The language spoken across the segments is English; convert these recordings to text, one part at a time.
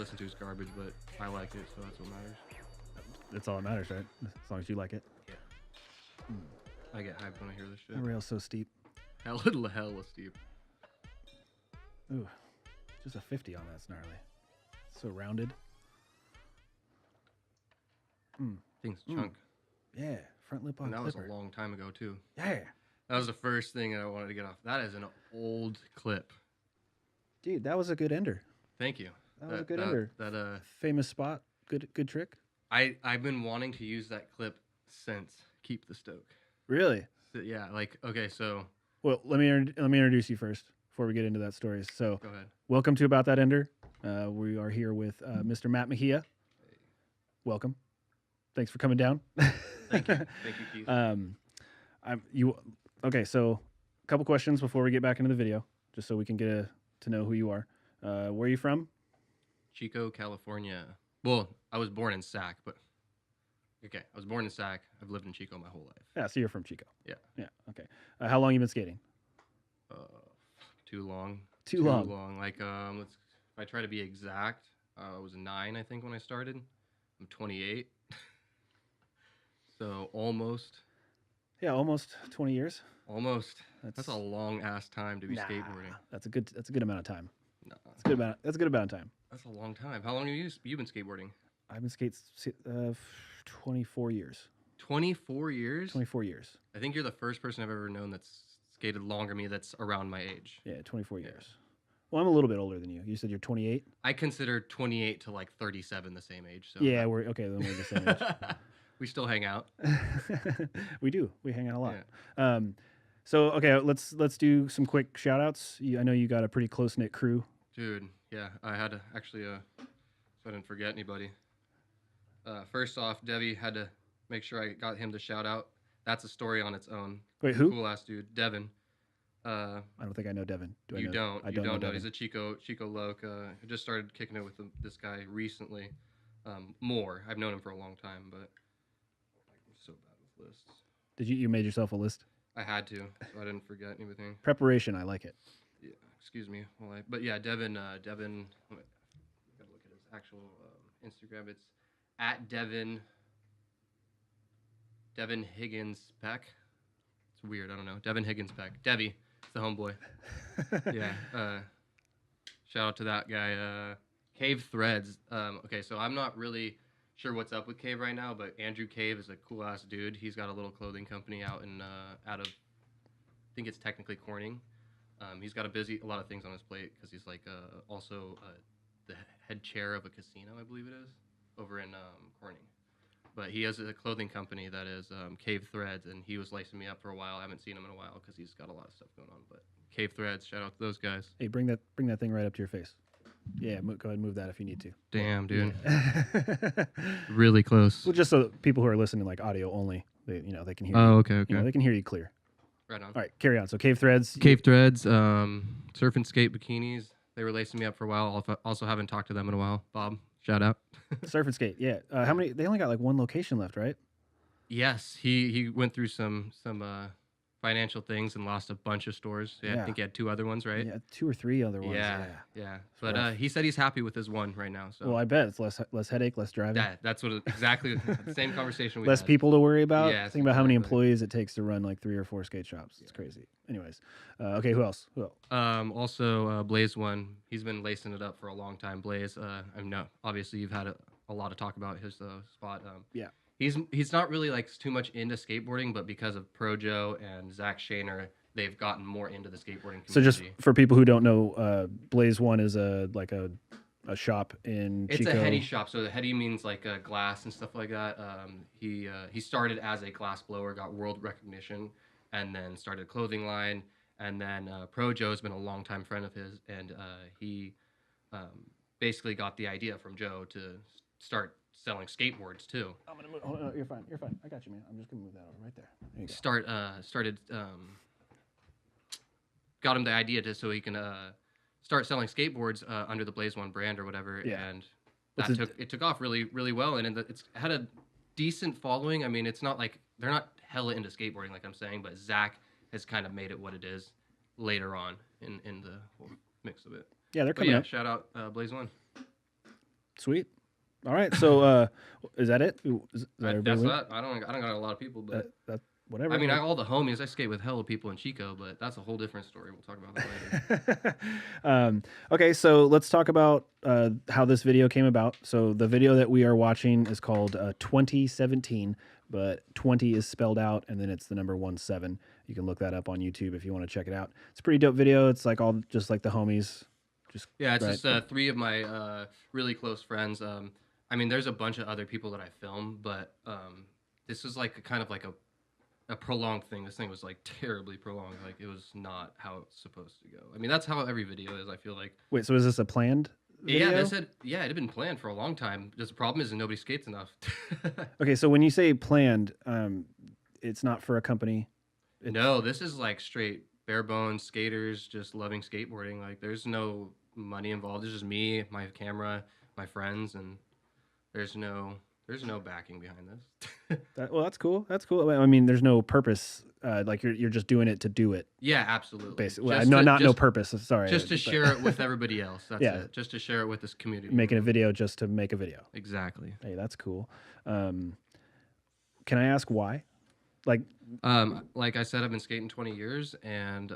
listen to is garbage, but I like it, so that's what matters. That's all that matters, right? As long as you like it. Yeah. I get hyped when I hear this shit. That rail's so steep. Hella steep. Ooh, just a 50 on that's gnarly. So rounded. Thing's chunk. Yeah, front lip on And that clipper. was a long time ago, too. Yeah. That was the first thing that I wanted to get off. That is an old clip. Dude, that was a good ender. Thank you. That was a good ender. That Famous spot. Good trick. I've been wanting to use that clip since Keep the Stoke. Really? So, yeah, like, okay, so... Well, let me introduce you first before we get into that story. So, Go ahead. welcome to About That Ender. We are here with Mr. Matt Mejia. Hey. Welcome. Thanks for coming down. Thank you. Thank you, Keith. Okay, so a couple questions before we get back into the video, just so we can get to know who you are. Where are you from? Chico, California. Well, I was born in Sac, but... Okay, I was born in Sac. I've lived in Chico my whole life. Yeah, so you're from Chico. Yeah. Yeah, okay. How long you been skating? Too long. Too long. Like, if I try to be exact, I was 9, I think, when I started. I'm 28. So almost. Yeah, almost 20 years. Almost. That's a long ass time to be skateboarding. That's a good amount of time. No. That's a good amount of time. That's a long time. How long have you been skateboarding? I've been 24 years. 24 years? 24 years. I think you're the first person I've ever known that's skated longer than me that's around my age. Yeah, 24 years. Well, I'm a little bit older than you. You said you're 28? I consider 28 to like 37 the same age. So yeah, we're the same age. We still hang out. We do. We hang out a lot. Yeah. So, okay, let's do some quick shout outs. I know you got a pretty close-knit crew. Dude, yeah, I had to actually, so I didn't forget anybody. First off, Devi had to make sure I got him to shout out. That's a story on its own. Wait, who? Cool ass dude, Devin. I don't think I know Devin. You don't know. Devin. He's a Chico Loke. I just started kicking it with this guy recently. More. I've known him for a long time, but I'm so bad with lists. Did you made yourself a list? I had to, so I didn't forget anything. Preparation, I like it. Yeah, excuse me. But yeah, Devin. Gotta look at his actual Instagram. It's at Devin Higgins Peck. It's weird. I don't know. Devin Higgins Peck. Devi. It's the homeboy. Yeah. Shout out to that guy. Cave Threads. Okay, so I'm not really sure what's up with Cave right now, but Andrew Cave is a cool ass dude. He's got a little clothing company out of I think it's technically Corning. He's got a lot of things on his plate because he's like also the head chair of a casino, I believe it is, over in Corning. But he has a clothing company that is Cave Threads, and he was lacing me up for a while. I haven't seen him in a while because he's got a lot of stuff going on. But Cave Threads, shout out to those guys. Hey, bring that thing right up to your face. Yeah, go ahead and move that if you need to. Damn, dude. Yeah. Really close. Well, just so people who are listening like audio only, they can hear. Oh, you. okay. They can hear you clear. Right on. All right, carry on. So Cave Threads. Cave Threads, surf and skate bikinis. They were lacing me up for a while. Also haven't talked to them in a while. Bob, shout out. Surf and skate. Yeah. How many? They only got like one location left, right? Yes, he went through some financial things and lost a bunch of stores. Yeah, I think he had 2 other ones, right? Yeah, 2 or 3 other ones. Yeah. But he said he's happy with his one right now. So. Well, I bet it's less headache, less driving. Yeah, that's what exactly the same conversation we less had. people to worry about. Yeah, think about how many employees it takes to run like 3 or 4 skate shops. It's crazy. Anyways, okay, who else? Also, Blaze one. He's been lacing it up for a long time. Blaze. I know obviously you've had a lot of talk about his spot. Yeah. He's not really like too much into skateboarding, but because of Pro Joe and Zach Shaner, they've gotten more into the skateboarding community. So just for people who don't know, Blaze One is a shop in Chico. It's a heady shop, so the heady means like glass and stuff like that. He started as a glass blower, got world recognition, and then started a clothing line. And then Pro Joe's been a longtime friend of his, and he basically got the idea from Joe to start selling skateboards too. I'm gonna move. Oh, no, you're fine. I got you, man. I'm just gonna move that over right there. There you go. Started got him the idea so he can start selling skateboards under the Blaze One brand or whatever. Yeah. And it took off really, really well, and it's had a decent following. I mean, it's not like they're not hella into skateboarding like I'm saying, but Zach has kind of made it what it is later on in the whole mix of it. Yeah, they're coming up. Shout out Blaze One. Sweet. All right. So is that it? Is that everybody That's win? that. I don't got a lot of people, but That whatever. I mean, all the homies. I skate with hella people in Chico, but that's a whole different story. We'll talk about that later. Okay, so let's talk about how this video came about. So the video that we are watching is called 2017, but 20 is spelled out, and then it's the number 17. You can look that up on YouTube if you want to check it out. It's a pretty dope video. It's like all just like the homies. Just Yeah, it's just 3 of my really close friends. I mean, there's a bunch of other people that I film, but this is like kind of like a prolonged thing. This thing was like terribly prolonged. Like it was not how it's supposed to go. I mean, that's how every video is. I feel like. Wait, so is this a planned video? Yeah, it had been planned for a long time. Just the problem is that nobody skates enough. Okay, so when you say planned, it's not for a company. No, this is like straight bare bones skaters just loving skateboarding. Like there's no money involved. There's just me, my camera, my friends, and there's no backing behind this. That's cool. That's cool. I mean, there's no purpose. Like you're just doing it to do it. Yeah, absolutely. Basically, no purpose. Sorry. Just to share it with everybody else. That's it. Just to share it with this community. Making a video just to make a video. Exactly. Hey, that's cool. Can I ask why? Like I said, I've been skating 20 years, and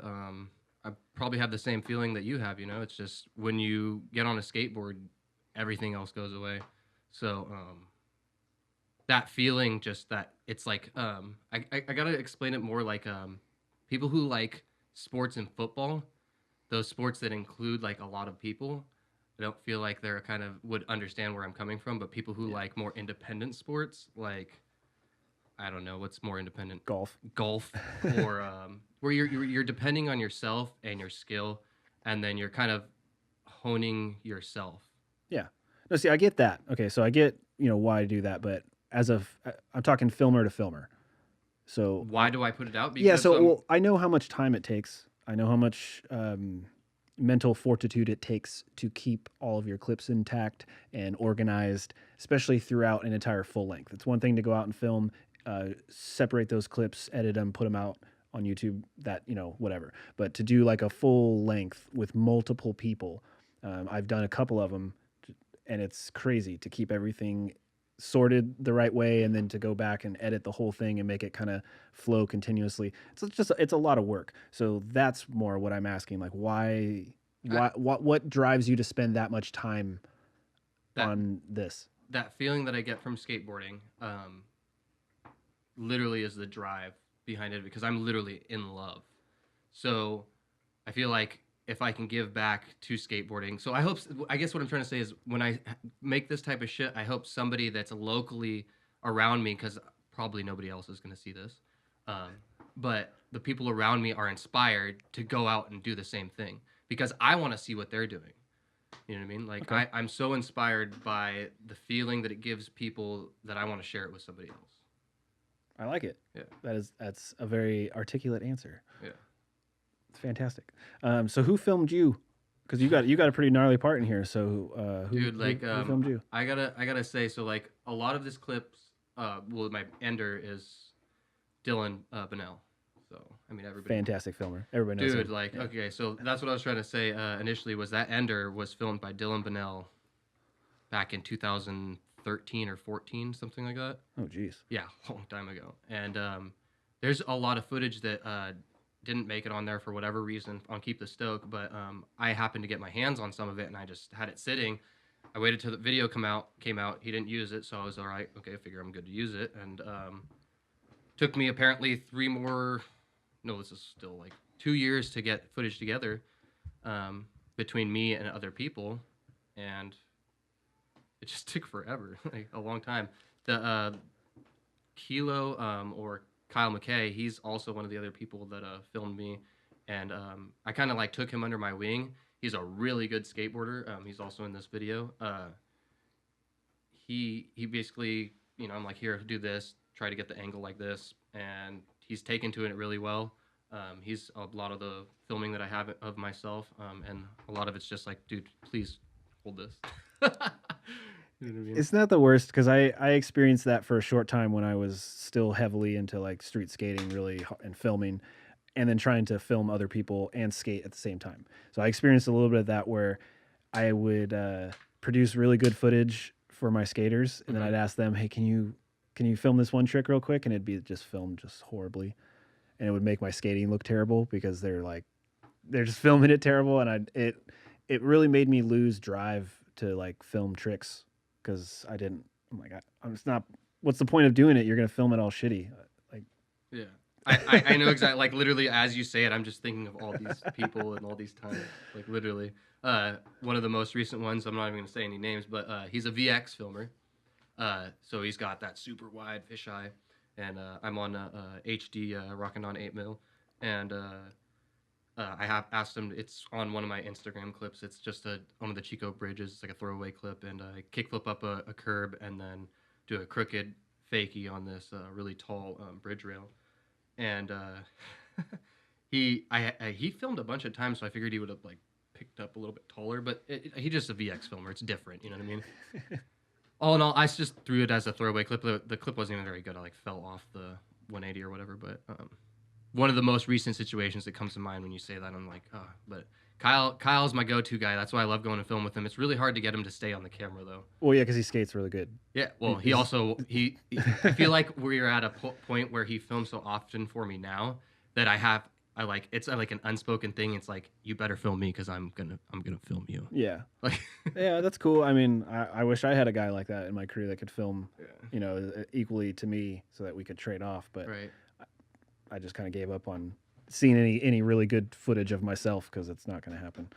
I probably have the same feeling that you have. You know, it's just when you get on a skateboard, everything else goes away. So that feeling, just that it's like I gotta explain it more like people who like sports and football, those sports that include like a lot of people. I don't feel like they're kind of would understand where I'm coming from, but people who like more independent sports, like I don't know what's more independent, golf, or where you're depending on yourself and your skill, and then you're kind of honing yourself. Yeah. No, see, I get that. Okay, so I get why I do that, but I'm talking filmer to filmer. So why do I put it out? Because well, I know how much time it takes. I know how much mental fortitude it takes to keep all of your clips intact and organized, especially throughout an entire full length. It's one thing to go out and film, separate those clips, edit them, put them out on YouTube, that, whatever. But to do like a full length with multiple people, I've done a couple of them, and it's crazy to keep everything sorted the right way, and then to go back and edit the whole thing and make it kind of flow continuously. It's a lot of work. So that's more what I'm asking. Like, what drives you to spend that much time on this? That feeling that I get from skateboarding, literally is the drive behind it, because I'm literally in love. So I feel like if I can give back to skateboarding. So I guess what I'm trying to say is when I make this type of shit, I hope somebody that's locally around me, because probably nobody else is going to see this, but the people around me are inspired to go out and do the same thing, because I want to see what they're doing. You know what I mean? Like, okay. I'm so inspired by the feeling that it gives people that I want to share it with somebody else. I like it. Yeah. That's a very articulate answer. Yeah. It's fantastic. So who filmed you? Because you got a pretty gnarly part in here. So who filmed you? I gotta say, so like a lot of this clips, my ender is Dylan Bennell. So I mean, everybody. Fantastic filmer. Everybody knows. Dude, him. Okay, so that's what I was trying to say initially, was that ender was filmed by Dylan Bennell back in 2013 or 14, something like that. Oh, geez. Yeah, a long time ago. And there's a lot of footage that didn't make it on there for whatever reason on Keep the Stoke, but I happened to get my hands on some of it, and I just had it sitting. I waited till the video came out. He didn't use it, so I was all right. Okay, I figure I'm good to use it. And took me apparently this is still like 2 years to get footage together between me and other people, and it just took forever, like a long time. The Kilo or Kyle McKay, he's also one of the other people that filmed me, and I kind of like took him under my wing. He's a really good skateboarder. He's also in this video. He basically, I'm like, here, do this, try to get the angle like this, and he's taken to it really well. He's a lot of the filming that I have of myself, and a lot of it's just like, dude, please hold this. You know what I mean? Isn't that the worst? Because I experienced that for a short time when I was still heavily into like street skating, really, and filming, and then trying to film other people and skate at the same time. So I experienced a little bit of that where I would produce really good footage for my skaters, and then I'd ask them, "Hey, can you film this one trick real quick?" And it'd be just filmed just horribly, and it would make my skating look terrible because they're just filming it terrible, and it really made me lose drive to like film tricks because I'm like, I'm just not. What's the point of doing it? You're gonna film it all shitty. Like, yeah. I know exactly, like literally as you say it, I'm just thinking of all these people and all these times, like literally. One of the most recent ones, I'm not even gonna say any names, but he's a VX filmer. So he's got that super wide fisheye, and I'm on HD rocking on 8mm, and I have asked him. It's on one of my Instagram clips. It's just one of the Chico bridges. It's like a throwaway clip, and I kickflip up a curb and then do a crooked fakie on this really tall bridge rail. And he filmed a bunch of times, so I figured he would have like picked up a little bit taller. But he's just a VX filmer. It's different, you know what I mean? All in all, I just threw it as a throwaway clip. The clip wasn't even very good. I like fell off the 180 or whatever. But one of the most recent situations that comes to mind when you say that, I'm like, oh. But Kyle's my go-to guy. That's why I love going to film with him. It's really hard to get him to stay on the camera, though. well, yeah, because he skates really good. Yeah, well, he also I feel like we're at a point where he films so often for me now that it's like an unspoken thing. It's like, you better film me because I'm gonna film you. Yeah, Like, yeah, that's cool. I mean, I wish I had a guy like that in my crew that could film, equally to me, so that we could trade off. But right. I just kind of gave up on seeing any really good footage of myself because it's not going to happen.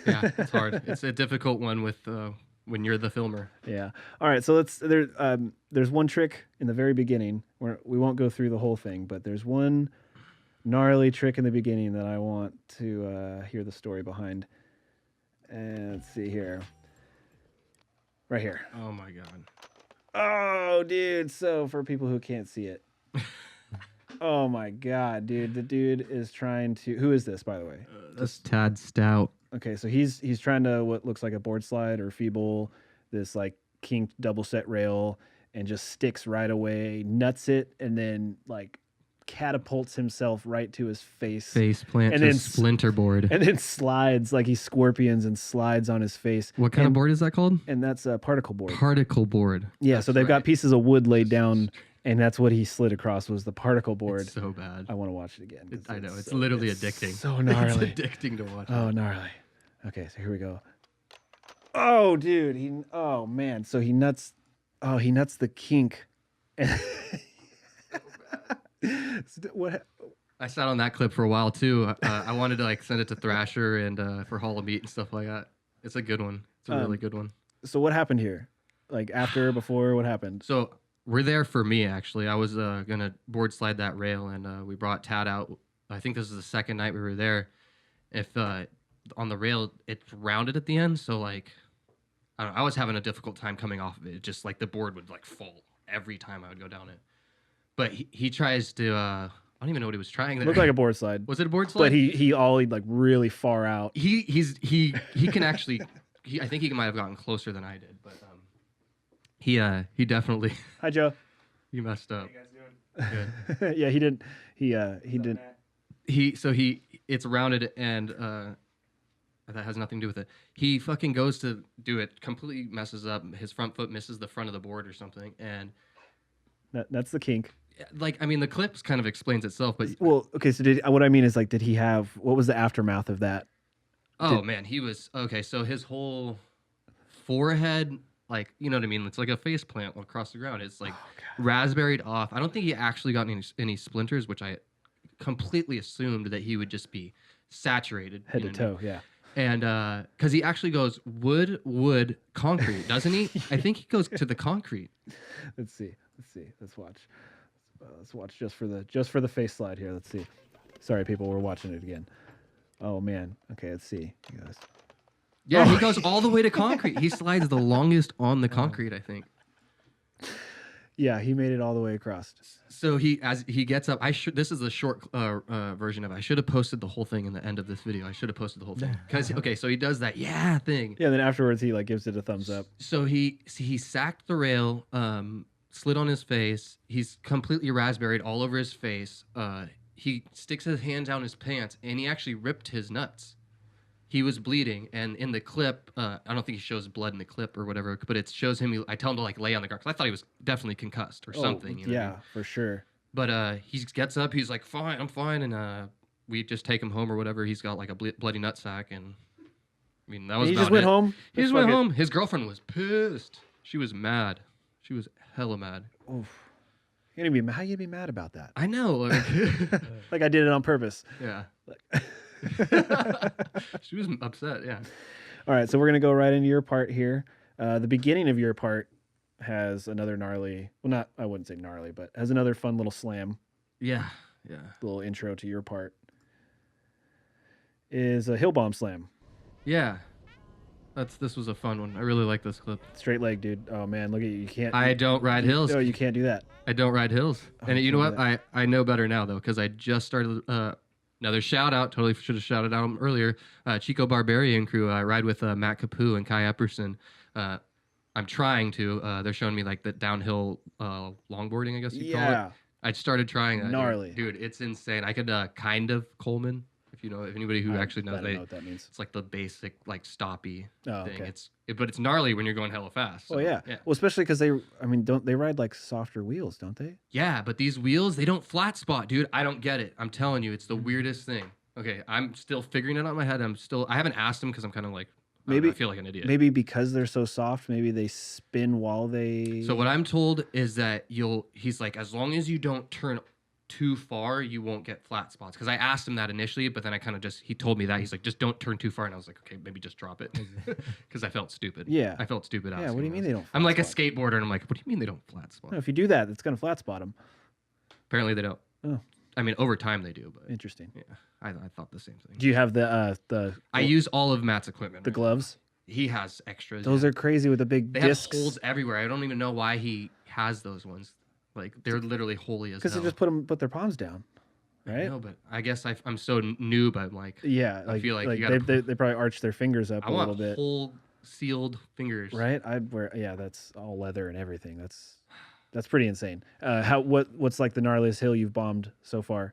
Yeah, it's hard. It's a difficult one with when you're the filmer. Yeah. All right. So there's one trick in the very beginning where we won't go through the whole thing, but there's one gnarly trick in the beginning that I want to hear the story behind. And let's see here. Right here. Oh my god. Oh, dude. So for people who can't see it. Oh my god, dude. The dude is trying to... Who is this, by the way? That's Tad Stout. Okay, so he's trying to what looks like a board slide or feeble, this like kinked double set rail, and just sticks right away, nuts it, and then like catapults himself right to his face plant and to then splinter board. And then slides like he scorpions and slides on his face. What kind of board is that called? And that's a particle board. Particle board. Yeah, That's so they've right. got pieces of wood laid down, and that's what he slid across was the particle board. It's so bad. I want to watch it again. I know. It's literally addicting. So gnarly. It's addicting to watch. Oh, gnarly. Okay, so here we go. Oh, dude. Oh, man. So he nuts the kink. What? I sat on that clip for a while too. I wanted to like send it to Thrasher and for Hall of Meat and stuff like that. It's a good one. It's a really good one. So what happened here? Like after, before, what happened? So we're there for me actually. I was gonna board slide that rail, and we brought Tad out. I think this is the second night we were there. If on the rail it's rounded at the end, so like I don't know, I was having a difficult time coming off of it. It just like the board would like fall every time I would go down it. But he tries to. I don't even know what he was trying there. Looked like a board slide. Was it a board slide? But he ollied like really far out. He can actually. I think he might have gotten closer than I did, but he definitely. Hi, Joe. He messed up. How you guys doing? Good. Yeah, he didn't. He didn't. It's rounded, and that has nothing to do with it. He fucking goes to do it, completely messes up. His front foot misses the front of the board or something, and that's the kink. like, I mean, the clips kind of explains itself, but Well, okay. So what I mean is like, did he have? What was the aftermath of that? man, he was okay. So his whole forehead, like, you know what I mean? It's like a face plant across the ground. It's like raspberried off. I don't think he actually got any splinters, which I completely assumed that he would just be saturated Head to toe. Yeah. And because he actually goes wood, concrete, doesn't he? I think he goes to the concrete. Let's see. Let's watch. Let's watch just for the face slide here. Let's see. Sorry, people, we're watching it again. Oh man. Okay, let's see. You guys. Yeah, he goes all the way to concrete. He slides the longest on the concrete, I think. Yeah, he made it all the way across. So he gets up. This is a short version of it. I should have posted the whole thing in the end of this video. I should have posted the whole thing. So he does that thing. Yeah, then afterwards he like gives it a thumbs up. So he sacked the rail, slid on his face. He's completely raspberried all over his face. He sticks his hand down his pants, and he actually ripped his nuts. he was bleeding, and in the clip, I don't think he shows blood in the clip or whatever, but it shows him. I tell him to like lay on the ground because I thought he was definitely concussed or something. You know what I mean? For sure. But he gets up, he's like, "Fine, I'm fine," and we just take him home or whatever. He's got like a bloody nutsack, and I mean that was. He about just went it. home. He just went home. His girlfriend was pissed. She was mad. She was hella mad. Oof. You're gonna be mad. How you gonna be mad about that? I know. Like, like I did it on purpose. Yeah. She was upset. Yeah. All right, so we're gonna go right into your part here. The beginning of your part has another gnarly. Well, not I wouldn't say gnarly, but has another fun little slam. Yeah. Yeah. Little intro to your part is a hill bomb slam. Yeah. This was a fun one. I really like this clip. Straight leg, dude. Oh man, look at you. You can't. I don't ride hills. No, you can't do that. I don't ride hills. And you know what? I know better now though, because I just started. Another shout out. Totally should have shouted out him earlier. Chico Barbarian crew. I ride with Matt Capu and Kai Epperson. I'm trying to. They're showing me like the downhill longboarding, I guess you call it. I started trying that. Gnarly. Dude, it's insane. I could kind of Coleman. If anybody who actually knows, I don't know what that means. It's like the basic like stoppy thing. Okay. But it's gnarly when you're going hella fast. So, yeah. Well, especially because don't they ride like softer wheels, don't they? Yeah, but these wheels, they don't flat spot, dude. I don't get it. I'm telling you, it's the weirdest thing. Okay, I'm still figuring it out in my head. I haven't asked him because I'm kind of like, I feel like an idiot. Maybe because they're so soft, maybe they spin while they. So what I'm told is that he's like, as long as you don't turn too far, you won't get flat spots. Because I asked him that initially, but then I kind of he told me that. He's like, just don't turn too far. And I was like, okay, maybe just drop it. Because I felt stupid. Yeah. I felt stupid. Yeah, what do you mean they don't I'm like a skateboarder, and I'm like, what do you mean they don't flat spot? No, if you do that, it's going to flat spot them. Apparently they don't. Oh. I mean, over time they do, but. Interesting. Yeah, I thought the same thing. Do you have the I use all of Matt's equipment. The gloves? He has extras. Those are crazy with the big discs. They have holes everywhere. I don't even know why he has those ones. Like, they're literally holy as hell. Because they just put their palms down. Right? No, but I guess I'm so noob. I'm like, yeah, I feel like they probably arch their fingers up a little bit. Whole sealed fingers. Right? I'd wear that's all leather and everything. That's pretty insane. What's like the gnarliest hill you've bombed so far?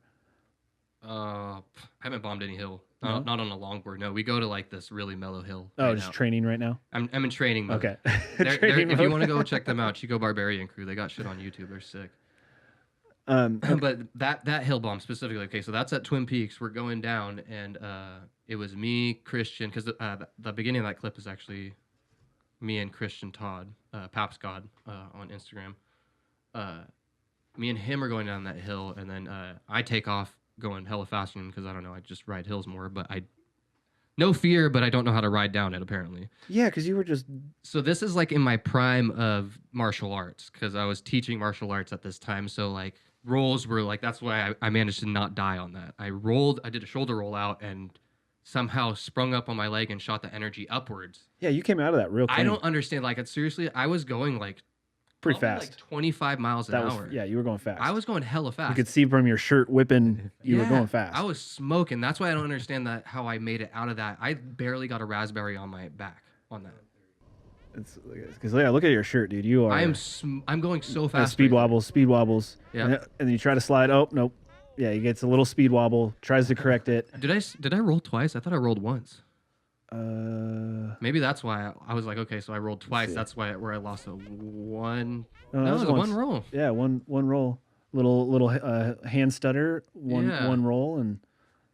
I haven't bombed any hill. No? Not on a longboard. No, we go to like this really mellow hill. Oh, just training right now. I'm in training mode. Okay. If you want to go check them out, Chico Barbarian crew. They got shit on YouTube. They're sick. But that hill bomb specifically. Okay, so that's at Twin Peaks. We're going down, and it was me, Christian, because the beginning of that clip is actually me and Christian Todd, Paps God, on Instagram. Me and him are going down that hill, and then I take off going hella faster because I don't know. I just ride hills more, but no fear, but I don't know how to ride down it apparently. Yeah, because you were just. So this is like in my prime of martial arts because I was teaching martial arts at this time. So like rolls were like that's why I managed to not die on that. I did a shoulder roll out and somehow sprung up on my leg and shot the energy upwards. Yeah, you came out of that real clean. I don't understand. Like seriously, I was going like pretty fast, like 25 miles an hour. Yeah, you were going fast. I was going hella fast. You could see from your shirt whipping. You were going fast. I was smoking. That's why I don't understand how I made it out of that. I barely got a raspberry on my back on that. It's because look at your shirt, dude. You are. I'm going so fast. Speed wobbles. Yeah. And then you try to slide. Oh nope. Yeah, he gets a little speed wobble. Tries to correct it. Did I roll twice? I thought I rolled once. Maybe that's why I was like, okay, so I rolled twice. That's where I lost a one. No, it was one roll. Yeah, one roll. Little hand stutter. One roll and.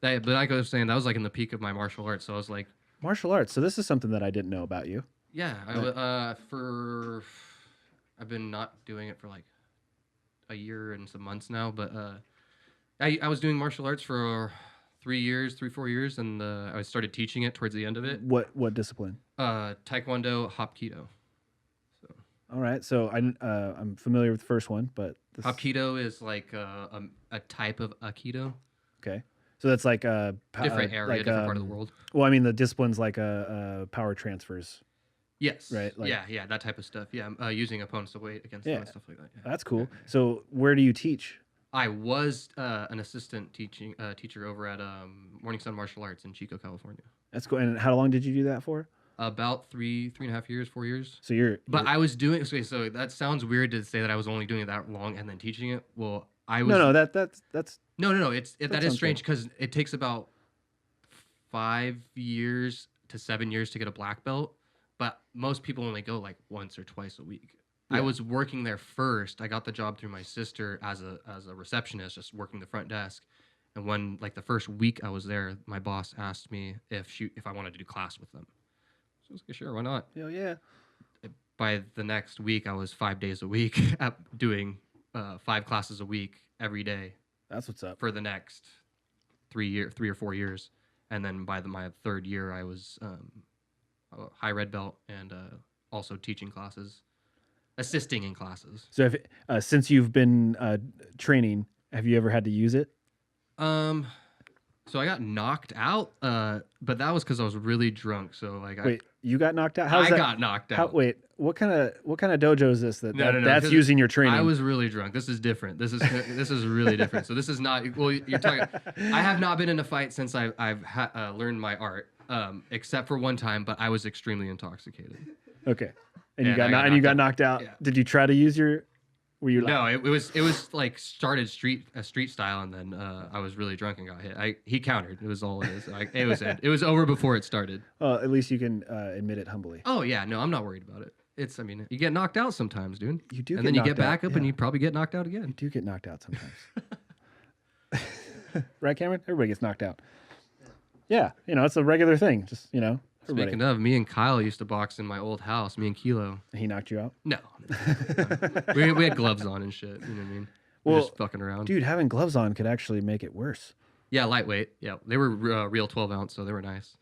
But like I was saying, that was like in the peak of my martial arts. So I was like, martial arts. So this is something that I didn't know about you. Yeah, I've been not doing it for like a year and some months now, but I was doing martial arts for 4 years, and I started teaching it towards the end of it. What discipline? Taekwondo, Hapkido. So. All right, so I'm familiar with the first one, but Hapkido is like a type of Aikido. Okay, so that's like a different area, different part of the world. Well, I mean the discipline's like a power transfers. Yes. Right. Like, yeah, that type of stuff. Yeah, using opponents to weight against them and stuff like that. Yeah. That's cool. Yeah. So where do you teach? I was an assistant teacher over at Morning Sun Martial Arts in Chico, California. That's cool. And how long did you do that for? About 3.5 years, 4 years. So I was doing. Okay, so that sounds weird to say that I was only doing it that long and then teaching it. Well, I was. No, that's. No. That is strange because it takes about 5 years to 7 years to get a black belt, but most people only go like once or twice a week. I was working there first. I got the job through my sister as a receptionist, just working the front desk. And when like the first week I was there, my boss asked me if I wanted to do class with them. So I was like, sure, why not? Hell yeah. By the next week, I was 5 days a week doing 5 classes a week every day. That's what's up. For the next 3 or 4 years. And then by my third year, I was a high red belt and also teaching classes, assisting in classes. So since you've been training, have you ever had to use it? So I got knocked out, but that was because I was really drunk. So like, wait, you got knocked out? I got knocked out. Wait, what kind of dojo is this? No, that's using your training. I was really drunk. This is different. This is really different. So this is not. Well, you're talking. I have not been in a fight since I've learned my art, except for one time. But I was extremely intoxicated. Okay, and you got knocked out. Yeah. Did you try to use your? Were you? No, it was like started street style, and then I was really drunk and got hit. He countered. It was all it is. It was over before it started. Well, at least you can admit it humbly. Oh yeah, no, I'm not worried about it. You get knocked out sometimes, dude. You do, and then you get back up, and you probably get knocked out again. You do get knocked out sometimes, right, Cameron? Everybody gets knocked out. Yeah, it's a regular thing. Just everybody. Speaking of, me and Kyle used to box in my old house. Me and Kilo. He knocked you out? No. we had gloves on and shit. You know what I mean? We're just fucking around. Dude, having gloves on could actually make it worse. Yeah, lightweight. Yeah, they were real 12 ounce, so they were nice.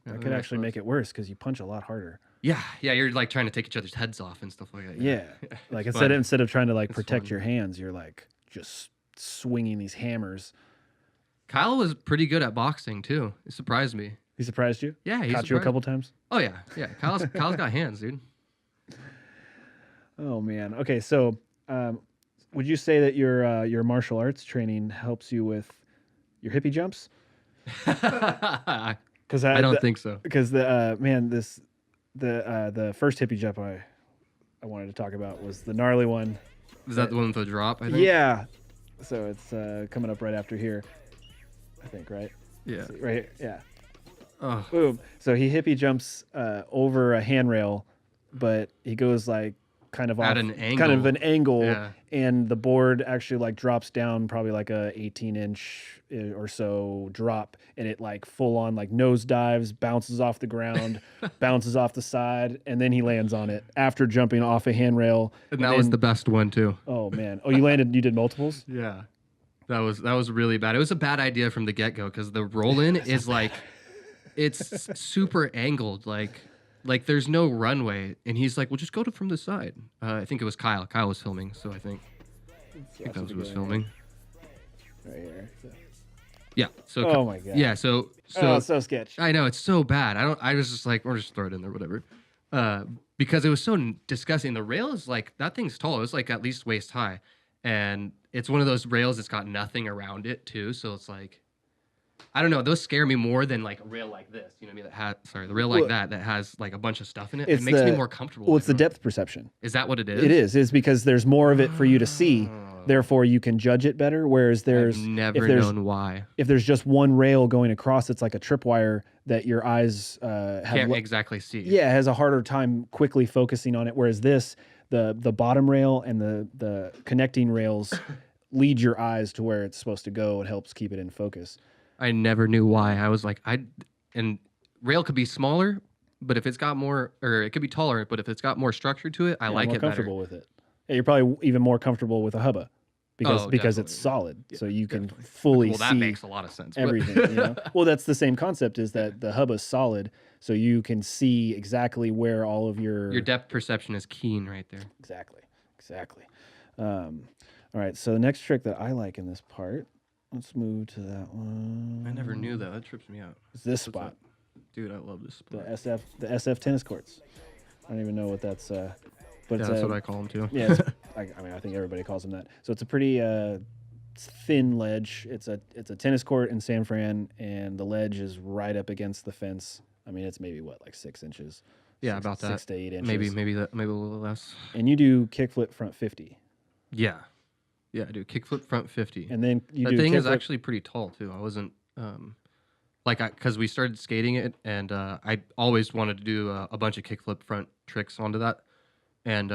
That could actually make it worse because you punch a lot harder. Yeah, you're like trying to take each other's heads off and stuff like that. Yeah, like instead of trying to like protect your hands, you're like just swinging these hammers. Kyle was pretty good at boxing too. It surprised me. He surprised you? Yeah, he caught you a couple times. Oh yeah. Kyle's got hands, dude. Oh man. Okay, so would you say that your martial arts training helps you with your hippie jumps? Because I don't think so. Because the first hippie jump I wanted to talk about was the gnarly one. Is that the one with the drop? I think. Yeah. So it's coming up right after here. I think, right? Yeah. Right here. Yeah. Oh. Boom. So he hippie jumps over a handrail, but he goes like kind of at off, an angle. kind of an angle, yeah. And the board actually like drops down probably like a 18-inch or so drop, and it like full on like nose dives, bounces off the ground, bounces off the side, and then he lands on it after jumping off a handrail. And that was the best one too. Oh man. Oh, you did multiples? Yeah. That was really bad. It was a bad idea from the get-go because the roll-in is like, it's super angled. Like there's no runway. And he's like, well, just go from the side. I think it was Kyle. Kyle was filming, so I think that was who was filming. Right here. So. Yeah. So. Oh my god. Yeah. So. It's so sketch. I know, it's so bad. I was just like, or just throw it in there, whatever. Because it was so disgusting. The rail is like, that thing's tall. It was like at least waist high. And it's one of those rails that's got nothing around it too. So it's like, I don't know. Those scare me more than like a rail like this. You know what I mean? The rail like that has like a bunch of stuff in it. It makes me more comfortable. Well, it's the depth perception. Is that what it is? It is. It's because there's more of it for you to see. Therefore, you can judge it better. Whereas I've never known why. If there's just one rail going across, it's like a tripwire that your eyes can't exactly see. Yeah, it has a harder time quickly focusing on it. Whereas this, the bottom rail and the connecting rails lead your eyes to where it's supposed to go. It helps keep it in focus. I never knew why. I was like, and rail could be smaller, but if it's got more, or it could be taller, but if it's got more structure to it, I like it better. More comfortable with it. Yeah, you're probably even more comfortable with a hubba because it's solid, so you can fully see. Well, that makes a lot of sense. Everything. Well, that's the same concept. Is that the hubba's solid, so you can see exactly where all of your depth perception is keen right there. Exactly. All right. So the next trick that I like in this part. Let's move to that one. I never knew that. That trips me out. It's this spot. Dude, I love this spot. The SF tennis courts. I don't even know what that's. But that's what I call them too. Yeah, I think everybody calls them that. So it's a pretty thin ledge. It's a tennis court in San Fran, and the ledge is right up against the fence. I mean, it's maybe like 6 inches. Yeah, about that. 6 to 8 inches. Maybe a little less. And you do kickflip front 50. Yeah. Yeah, I do kickflip front 50. And then that thing is actually pretty tall too. I wasn't like, because we started skating it, and I always wanted to do a bunch of kickflip front tricks onto that, and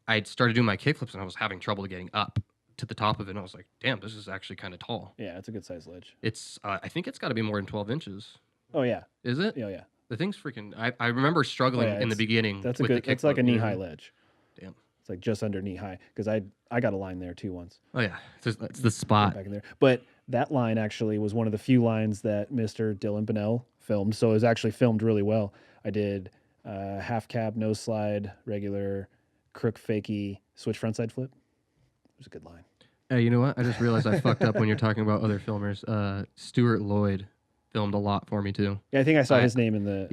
I started doing my kickflips, and I was having trouble getting up to the top of it. And I was like, damn, this is actually kind of tall. Yeah, it's a good size ledge. It's I think it's got to be more than 12 inches. Oh yeah. Is it? Yeah, yeah. The thing's freaking. I remember struggling in the beginning. That's with a good. The it's like a knee high ledge. Damn. It's like just under knee high because I got a line there too once. Oh yeah, it's the spot back in there. But that line actually was one of the few lines that Mr. Dylan Bonnell filmed, so it was actually filmed really well. I did half cab, nose slide, regular, crook fakie, switch frontside flip. It was a good line. Hey, you know what? I just realized I fucked up when you're talking about other filmers. Stuart Lloyd filmed a lot for me too. Yeah, I think I saw his name in the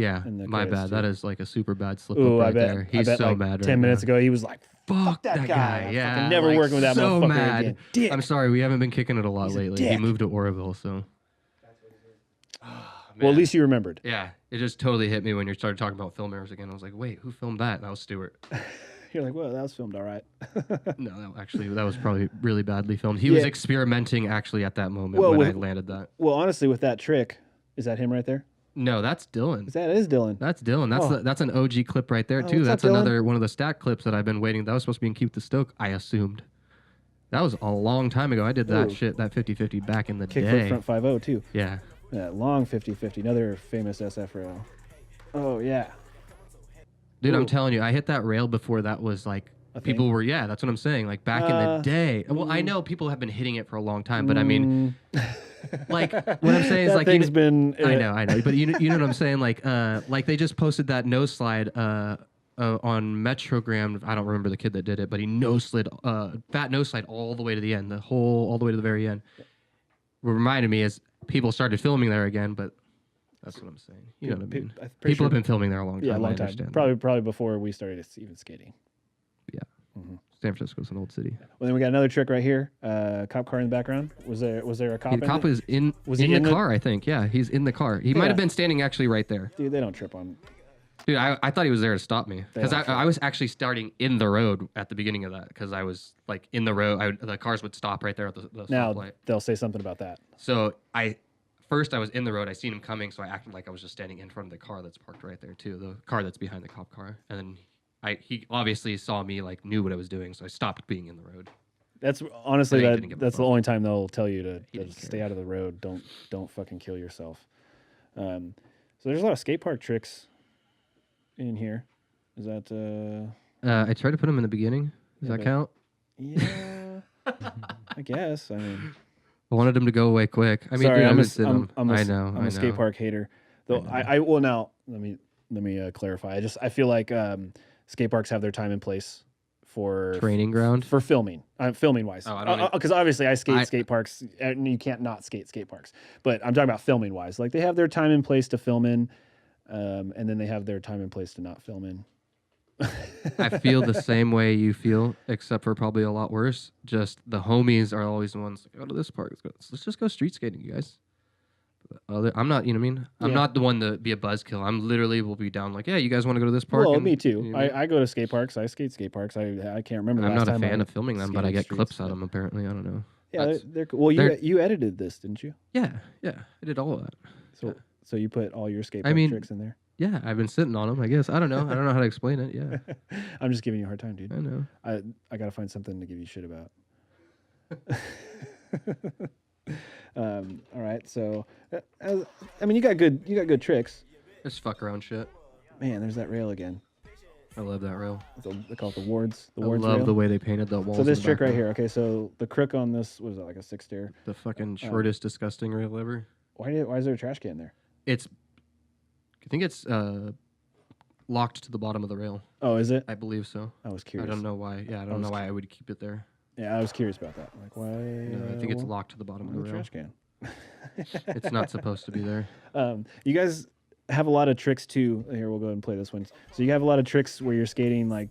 my bad. Too. That is like a super bad slip up right there. He's so like mad. 10 minutes ago, he was like, "Fuck that guy!" Yeah, I'm never working with that so motherfucker mad. again. Dick. I'm sorry, we haven't been kicking it a lot He's lately. He moved to Oroville, so. Well, at least you remembered. Yeah, it just totally hit me when you started talking about filmmakers again. I was like, wait, who filmed that? And that was Stuart. You're like, well, that was filmed all right. No, that was probably really badly filmed. He was experimenting actually at that moment when I landed that. Well, honestly, with that trick, is that him right there? No, that's Dylan. That is Dylan. That's Dylan. That's an OG clip right there too. That's another one of the stack clips that I've been waiting. That was supposed to be in Keep the Stoke, I assumed. That was a long time ago. I did that shit, that 50-50 back in the day. Kickflip front 5-0 too. Yeah. That long 50-50, another famous SF rail. Oh yeah. Dude, I'm telling you, I hit that rail before that was like people were. Yeah, that's what I'm saying. Like back in the day. Well, I know people have been hitting it for a long time, but I mean, like what I'm saying is like thing's been. I know, but you know what I'm saying. Like they just posted that nose slide on Metrogram. I don't remember the kid that did it, but he nose slid, fat nose slide all the way to the end, all the way to the very end. What reminded me is people started filming there again, but. That's what I'm saying. You know what I mean? People have been filming there a long time. Yeah, a long time. Probably before we started even skating. Yeah. Mm-hmm. San Francisco's an old city. Well, then we got another trick right here. Cop car in the background. Was there a cop? The cop is in the car, I think. Yeah, he's in the car. He might have been standing actually right there. Dude, they don't trip on. Dude, I thought he was there to stop me because I was actually starting in the road at the beginning of that because I was like in the road. The cars would stop right there at the now stoplight. They'll say something about that. So First, I was in the road. I seen him coming, so I acted like I was just standing in front of the car that's parked right there too, the car that's behind the cop car. And then he obviously saw me, like knew what I was doing, so I stopped being in the road. That's honestly that's the only time they'll tell you to stay out of the road. Don't fucking kill yourself. So there's a lot of skate park tricks in here. Is that? I tried to put them in the beginning. Does that count? Yeah, I guess. I mean. I wanted him to go away quick. I mean, sorry, dude, I'm a skate park hater. Though I will now. Let me clarify. I feel like skate parks have their time and place for training ground for filming. Filming wise, because obviously I skate parks, and you can't not skate parks. But I'm talking about filming wise. Like they have their time and place to film in, and then they have their time and place to not film in. I feel the same way you feel, except for probably a lot worse. Just the homies are always the ones like, go to this park. Let's just go street skating, you guys. I'm not, you know what I mean? I'm not the one to be a buzzkill. I'm literally will be down like, yeah, you guys want to go to this park? Well, me too. You know? I go to skate parks. I skate parks. I can't remember. I'm not a fan of filming them, but I get clips out of them. Apparently, I don't know. Yeah, they're cool. Well, you edited this, didn't you? Yeah, I did all of that. So you put all your skate park tricks in there. Yeah, I've been sitting on them, I guess. I don't know how to explain it. Yeah. I'm just giving you a hard time, dude. I know. I got to find something to give you shit about. All right. So, I mean, you got good tricks. Just fuck around shit. Man, there's that rail again. I love that rail. They call it the wards. I love rail. The way they painted the walls. So this trick right here. Okay, so the crook on this was like a 6 stair. The fucking shortest, disgusting rail ever. Why is there a trash can there? I think it's locked to the bottom of the rail. Oh, is it? I believe so. I was curious. I don't know why. Yeah, I don't know why I would keep it there. Yeah, I was curious about that. Like, why? No, I think it's locked to the bottom of the rail. Trash can. It's not supposed to be there. You guys have a lot of tricks too. Here, we'll go ahead and play this one. So you have a lot of tricks where you're skating like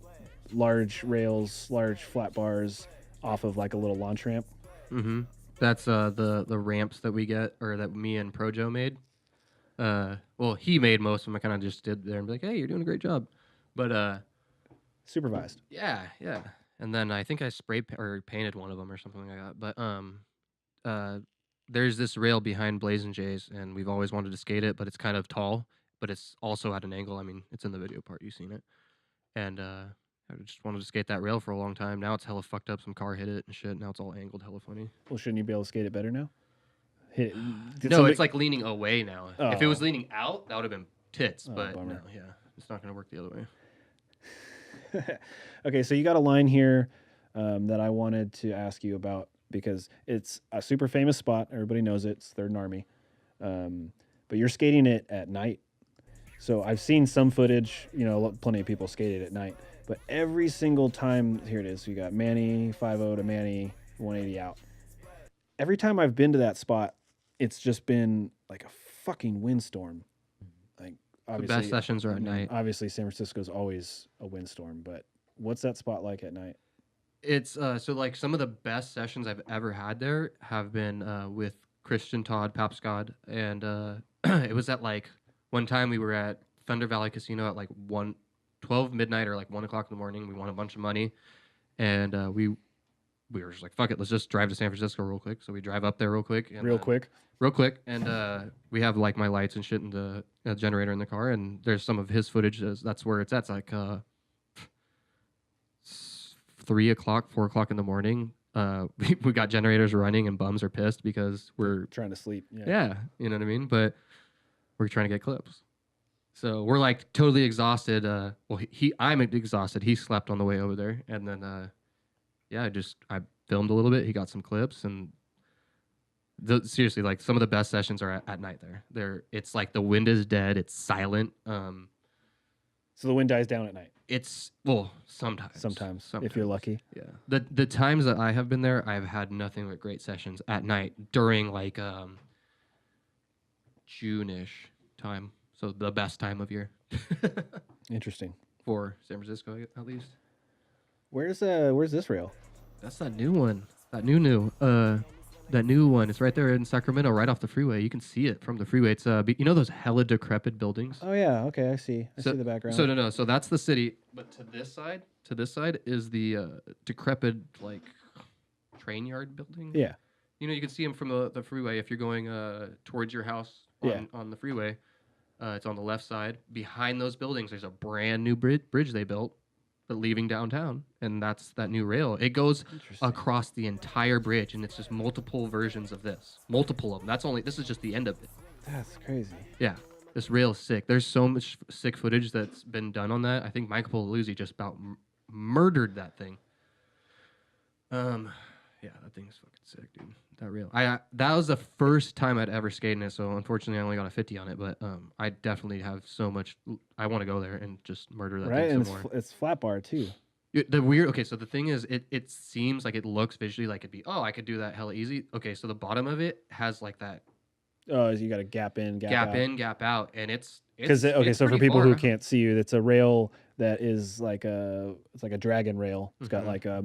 large rails, large flat bars off of like a little launch ramp. Mm-hmm. That's the ramps that we get, or that me and Projo made. Well, he made most of them. I kind of just stood there and be like, "Hey, you're doing a great job," but supervised. Yeah. And then I think I painted one of them or something like that. But there's this rail behind Blazin' Jays, and we've always wanted to skate it, but it's kind of tall, but it's also at an angle. I mean, it's in the video part. You've seen it. And I just wanted to skate that rail for a long time. Now it's hella fucked up. Some car hit it and shit. Now it's all angled, hella funny. Well, shouldn't you be able to skate it better now? Hit it. No, it's like leaning away now. Oh. If it was leaning out, that would have been tits. But bummer. no, yeah, it's not going to work the other way. Okay, so you got a line here that I wanted to ask you about because it's a super famous spot. Everybody knows it. It's 3rd and Army. But you're skating it at night. So I've seen some footage, plenty of people skated at night. But every single time, here it is. You got Manny 5-0 to Manny 180 out. Every time I've been to that spot, it's just been like a fucking windstorm. Like obviously, the best sessions are at night. Obviously, San Francisco's always a windstorm, but what's that spot like at night? It's so like some of the best sessions I've ever had there have been with Christian Todd Papscott, and it was at like one time we were at Thunder Valley Casino at like 12 midnight or like 1 o'clock in the morning. We won a bunch of money, and we were just like, fuck it, let's just drive to San Francisco real quick. So we drive up there real quick. And, real quick, and we have like my lights and shit in the generator in the car, and there's some of his footage. That's where it's at. It's like 3 o'clock, 4 o'clock in the morning. We got generators running and bums are pissed because we're trying to sleep. Yeah, you know what I mean? But we're trying to get clips. So we're like totally exhausted. I'm exhausted. He slept on the way over there. And then, I filmed a little bit. He got some clips. And seriously, like some of the best sessions are at night there. It's like the wind is dead. It's silent. So the wind dies down at night. It's sometimes if you're lucky. Yeah. The times that I have been there, I've had nothing but great sessions at night during like June-ish time. So the best time of year. Interesting. For San Francisco, at least. Where's this rail? That's that new one. That new one. It's right there in Sacramento, right off the freeway. You can see it from the freeway. It's those hella decrepit buildings. Oh yeah, okay, I see. I see the background. So no. So that's the city, but to this side is the decrepit like train yard building. Yeah. You can see them from the freeway if you're going towards your house on the freeway. It's on the left side. Behind those buildings, there's a brand new bridge they built, but leaving downtown, and that's that new rail. It goes across the entire bridge, and it's just multiple versions of this. Multiple of them. This is just the end of it. That's crazy. Yeah. This rail is sick. There's so much sick footage that's been done on that. I think Michael Paluzzi just about murdered that thing. Yeah, that thing's fucking sick, dude. That rail. That was the first time I'd ever skated in it, so unfortunately I only got a 50 on it, but I definitely have so much. I want to go there and just murder that thing some more. It's flat bar too. So the thing is, it seems like it looks visually like it'd be, I could do that hella easy. Okay, so the bottom of it has like that. Oh, you got to gap in, gap out, and it's so for people who can't see you, it's a rail that is like it's like a dragon rail. It's got like a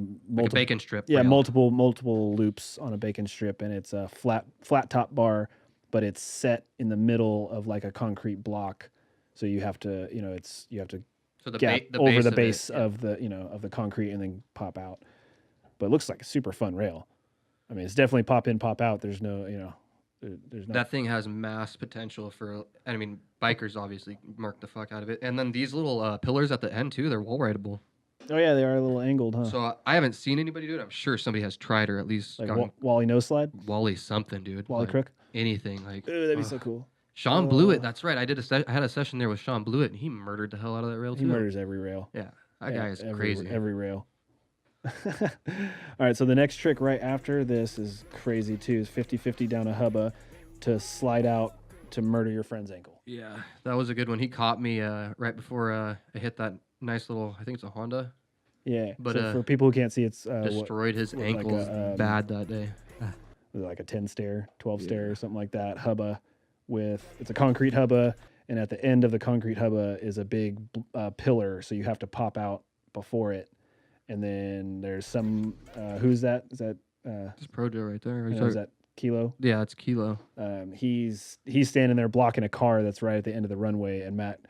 bacon strip. Yeah, rail. multiple loops on a bacon strip, and it's a flat top bar, but it's set in the middle of like a concrete block. So you have to gap over the base of the concrete and then pop out. But it looks like a super fun rail. I mean, it's definitely pop in, pop out. There's no There's no... That thing has mass potential for, bikers obviously mark the fuck out of it. And then these little pillars at the end too, they're wall rideable. Oh yeah, they are a little angled, huh? So I haven't seen anybody do it. I'm sure somebody has tried or at least like Wally no slide? Wally something, dude. Wally crook? Anything. Like, ooh, that'd be so cool. Sean Blewett, that's right. I had a session there with Sean Blewett, and he murdered the hell out of that rail too. He murders every rail. Yeah, that guy is crazy. Every rail. All right, so the next trick right after this is crazy too. Is 50-50 down a hubba to slide out to murder your friend's ankle. Yeah, that was a good one. He caught me right before I hit that nice little, I think it's a Honda. Yeah, but so for people who can't see, it's destroyed his ankles bad that day. Like a 10 stair, 12 stair, or something like that. Hubba it's a concrete hubba, and at the end of the concrete hubba is a big pillar, so you have to pop out before it. And then there's some who's that? Is that it's Projo right there? Is that Kilo? Yeah, it's Kilo. He's standing there blocking a car that's right at the end of the runway, and Matt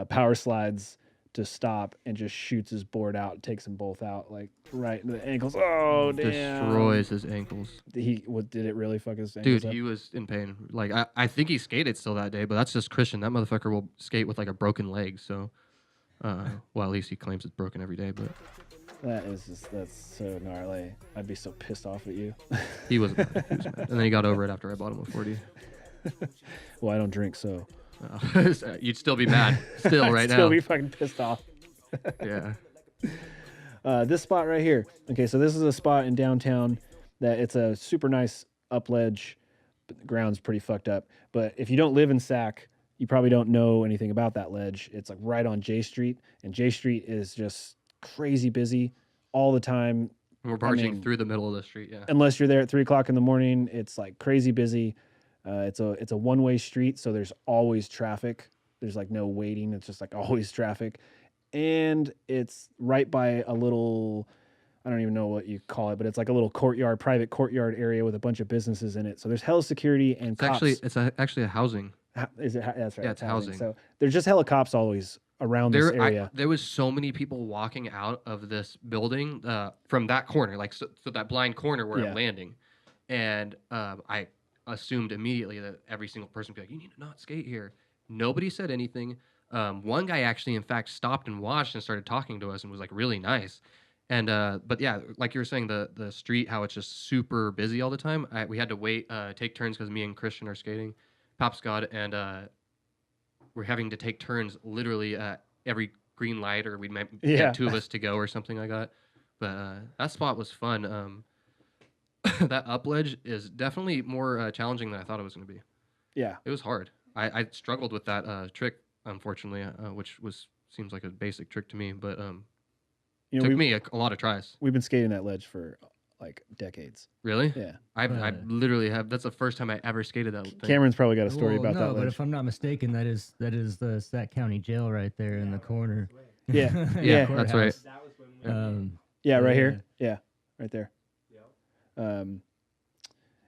power slides to stop and just shoots his board out, takes them both out, like right in the ankles. Oh, damn. Destroys his ankles. Did it really fuck his ankles Dude, up? he was in pain. Like, I think he skated still that day, but that's just Christian. That motherfucker will skate with like a broken leg. So, well, at least he claims it's broken every day. But that's so gnarly. I'd be so pissed off at you. he was mad. He was mad. And then he got over it after I bought him a 40. Well, I don't drink, so you'd still be mad. Still right now. Still be fucking pissed off. Yeah. This spot right here. Okay, so this is a spot in downtown that it's a super nice up ledge, but the ground's pretty fucked up. But if you don't live in Sac, you probably don't know anything about that ledge. It's like right on J Street, and J Street is just crazy busy all the time. We're barging through the middle of the street, yeah. Unless you're there at 3 o'clock in the morning, it's like crazy busy. It's a one-way street, so there's always traffic. There's like no waiting. It's just like always traffic. And it's right by a little, I don't even know what you call it, but it's like a little courtyard, private courtyard area with a bunch of businesses in it. So there's hella security and cops. It's actually a housing. Is it? That's right. Yeah, it's housing. So there's just hella cops always around this area. There was so many people walking out of this building from that corner, like so that blind corner where I'm landing. And I assumed immediately that every single person would be like, you need to not skate here. Nobody said anything. One guy actually, in fact, stopped and watched and started talking to us and was like really nice. And but yeah, like you were saying, the street, how it's just super busy all the time. We had to wait, take turns because me and Christian are skating, Pop Scott, and we're having to take turns literally every green light, or we might get two of us to go or something like that. But that spot was fun. That up ledge is definitely more challenging than I thought it was going to be. Yeah, it was hard. I struggled with that trick, unfortunately, which seems like a basic trick to me, but took me a lot of tries. We've been skating that ledge for like decades. Really? Yeah. I literally have. That's the first time I ever skated that thing. Cameron's probably got a story about that ledge. But if I'm not mistaken, that is the Sac County Jail right there in the corner. Yeah. Yeah, that's right. Right here. Yeah, right there.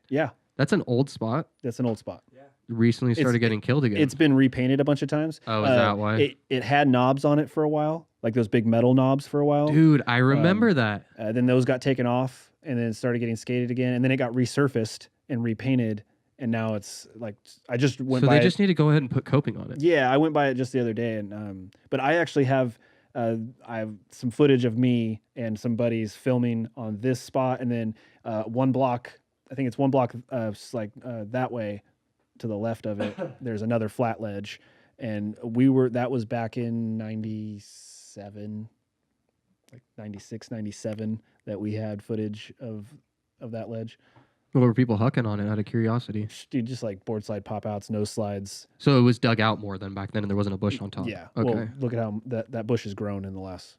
Yeah. That's an old spot. That's an old spot. Yeah. Recently started getting killed again. It's been repainted a bunch of times. Oh, is that why? It had knobs on it for a while, like those big metal knobs for a while. Dude, I remember that. Then those got taken off, and then it started getting skated again, and then it got resurfaced and repainted, and now it's like I just went by. So they just need to go ahead and put coping on it. Yeah, I went by it just the other day, and but I actually have. I have some footage of me and some buddies filming on this spot, and then one block. I think it's one block, that way, to the left of it. There's another flat ledge, and that was back in '97, like '96, '97, that we had footage of that ledge. What were people hucking on it out of curiosity? Dude, just like board slide pop outs, no slides. So it was dug out more than back then, and there wasn't a bush on top. Yeah. Okay. Well, look at how that bush has grown in the last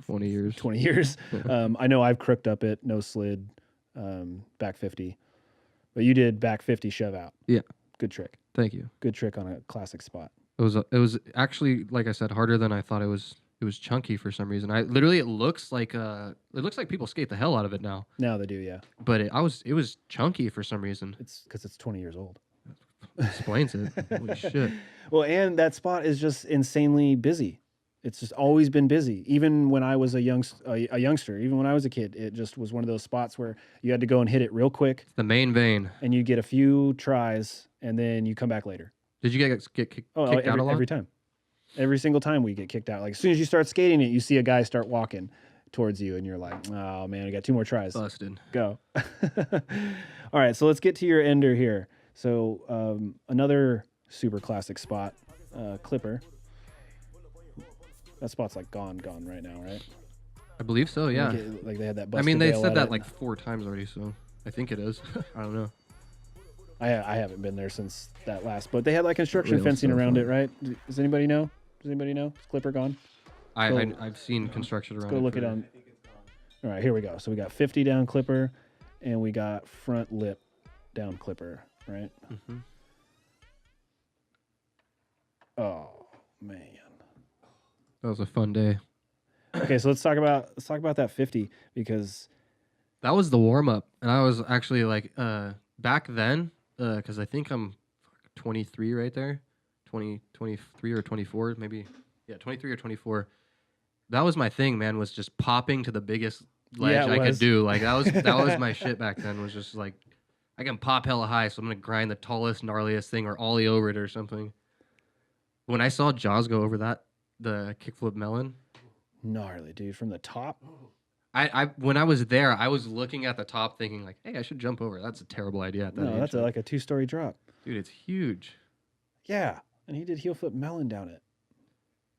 20 years. 20 years. I know I've crooked up it, no slid, back 50. But you did back 50 shove out. Yeah. Good trick. Thank you. Good trick on a classic spot. It was actually, like I said, harder than I thought it was. It was chunky for some reason. It looks like people skate the hell out of it now. Now they do, yeah. But it was chunky for some reason. It's because it's 20 years old. Explains it. Holy shit. Well, and that spot is just insanely busy. It's just always been busy. Even when I was a youngster, even when I was a kid, it just was one of those spots where you had to go and hit it real quick. It's the main vein. And you get a few tries, and then you come back later. Did you get kicked out a lot? Every time. Every single time we get kicked out. Like as soon as you start skating it, you see a guy start walking towards you, and you're like, "Oh man, I got 2 more tries." Busted. Go. All right, so let's get to your ender here. So another super classic spot, Clipper. That spot's like gone right now, right? I believe so. Yeah. Like they had that. I mean, they said that like 4 times already, so I think it is. I don't know. I haven't been there since that last, but they had like construction fencing around it, right? Does anybody know? Is Clipper gone? I've seen construction around it. Let's go look it on. All right, here we go. So we got 50 down Clipper, and we got front lip down Clipper, right? Mm-hmm. Oh man, that was a fun day. Okay, so let's talk about that 50 because that was the warm up, and I was actually like back then because I think I'm 23 right there, 23 or 24 maybe. Yeah, 23 or 24. That was my thing, man. Was just popping to the biggest ledge Yeah, it I could was. do. Like that was my shit back then. Was just like I can pop hella high, so I'm gonna grind the tallest, gnarliest thing or ollie over it or something. When I saw Jaws go over the kickflip melon, Gnarly, dude, from the top. I when I was there, I was looking at the top thinking like, hey, I should jump over. That's a terrible idea at that No, age. that's like a 2-story drop. Dude, it's huge. Yeah, and he did heel flip melon down it.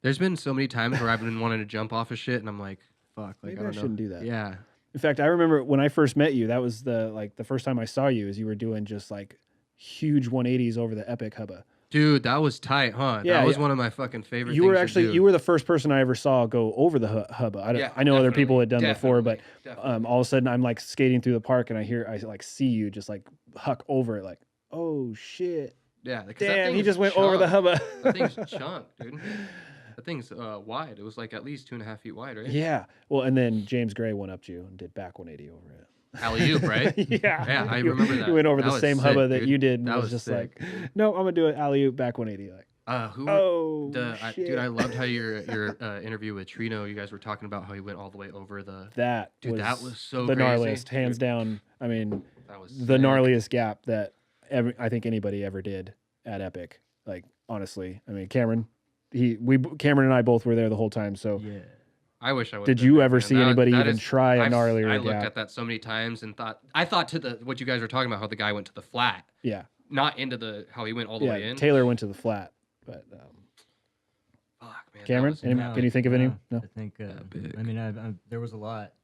There's been so many times where I've been wanting to jump off of shit, and I'm like, fuck, like Maybe I don't know. shouldn't do that. Yeah. In fact, I remember when I first met you, that was the first time I saw you, is you were doing just like huge 180s over the epic hubba. Dude, that was tight, huh? Yeah, that was yeah. one of my fucking favorite You things were to actually do. you were the first person I ever saw go over the hubba. I know other people had done before, but all of a sudden I'm like skating through the park and I like see you just like huck over it, like, oh shit. Yeah, because Damn, he just went over the hubba. That thing's chunk, dude. That thing's wide. It was like at least 2.5 feet wide, right? Yeah. Well, and then James Gray went up to you and did back 180 over it. Alley-oop, right? Yeah. Yeah, I remember that. You went over That the was same sick, hubba that dude. you did and That was was just sick, like, dude. no, I'm going to do it alley-oop back 180. Like, Who? oh, shit. Dude, I loved how your interview with Trino, you guys were talking about how he went all the way over the. That was so the crazy. gnarliest, hands down. I mean, That was the sick. gnarliest gap that I think anybody ever did at Epic. Like, honestly, I mean, Cameron and I both were there the whole time. So, Yeah. I wish I would. did you ever see anybody even try a gnarlier I gap? looked at that so many times and thought to what you guys were talking about, how the guy went to the flat, Yeah, not into how he went all the way in. Taylor went to the flat, but Fuck, man. Cameron, can you think of any? No. I think. big. I mean, there was a lot.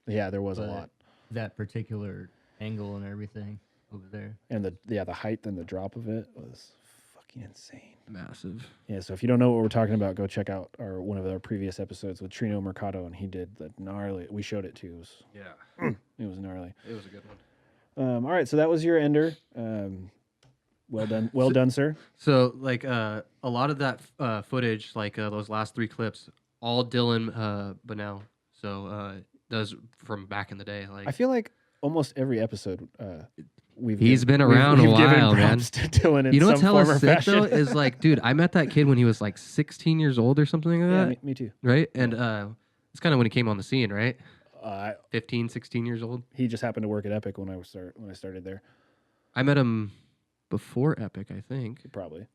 Yeah, there was a But lot, That particular angle and everything over there. and the height and the drop of it was fucking insane. Massive. Yeah, so if you don't know what we're talking about, go check out one of our previous episodes with Trino Mercado, and he did the gnarly. We showed it too. Yeah, It was gnarly. it was a good one. All right, so that was your ender. Well done, done, sir. So, like, a lot of that footage, like those last 3 clips, all Dylan Bunnell. So, does from back in the day. Like, I feel like almost every episode He's been around a given while, man. props to Dylan in you know what's some hella form or sick fashion. though is like, dude, I met that kid when he was like 16 years old or something like Yeah, that, me too. right? And it's kind of when he came on the scene, right? 15, 16 years old. He just happened to work at Epic when I started there. I met him before Epic, I think. Probably.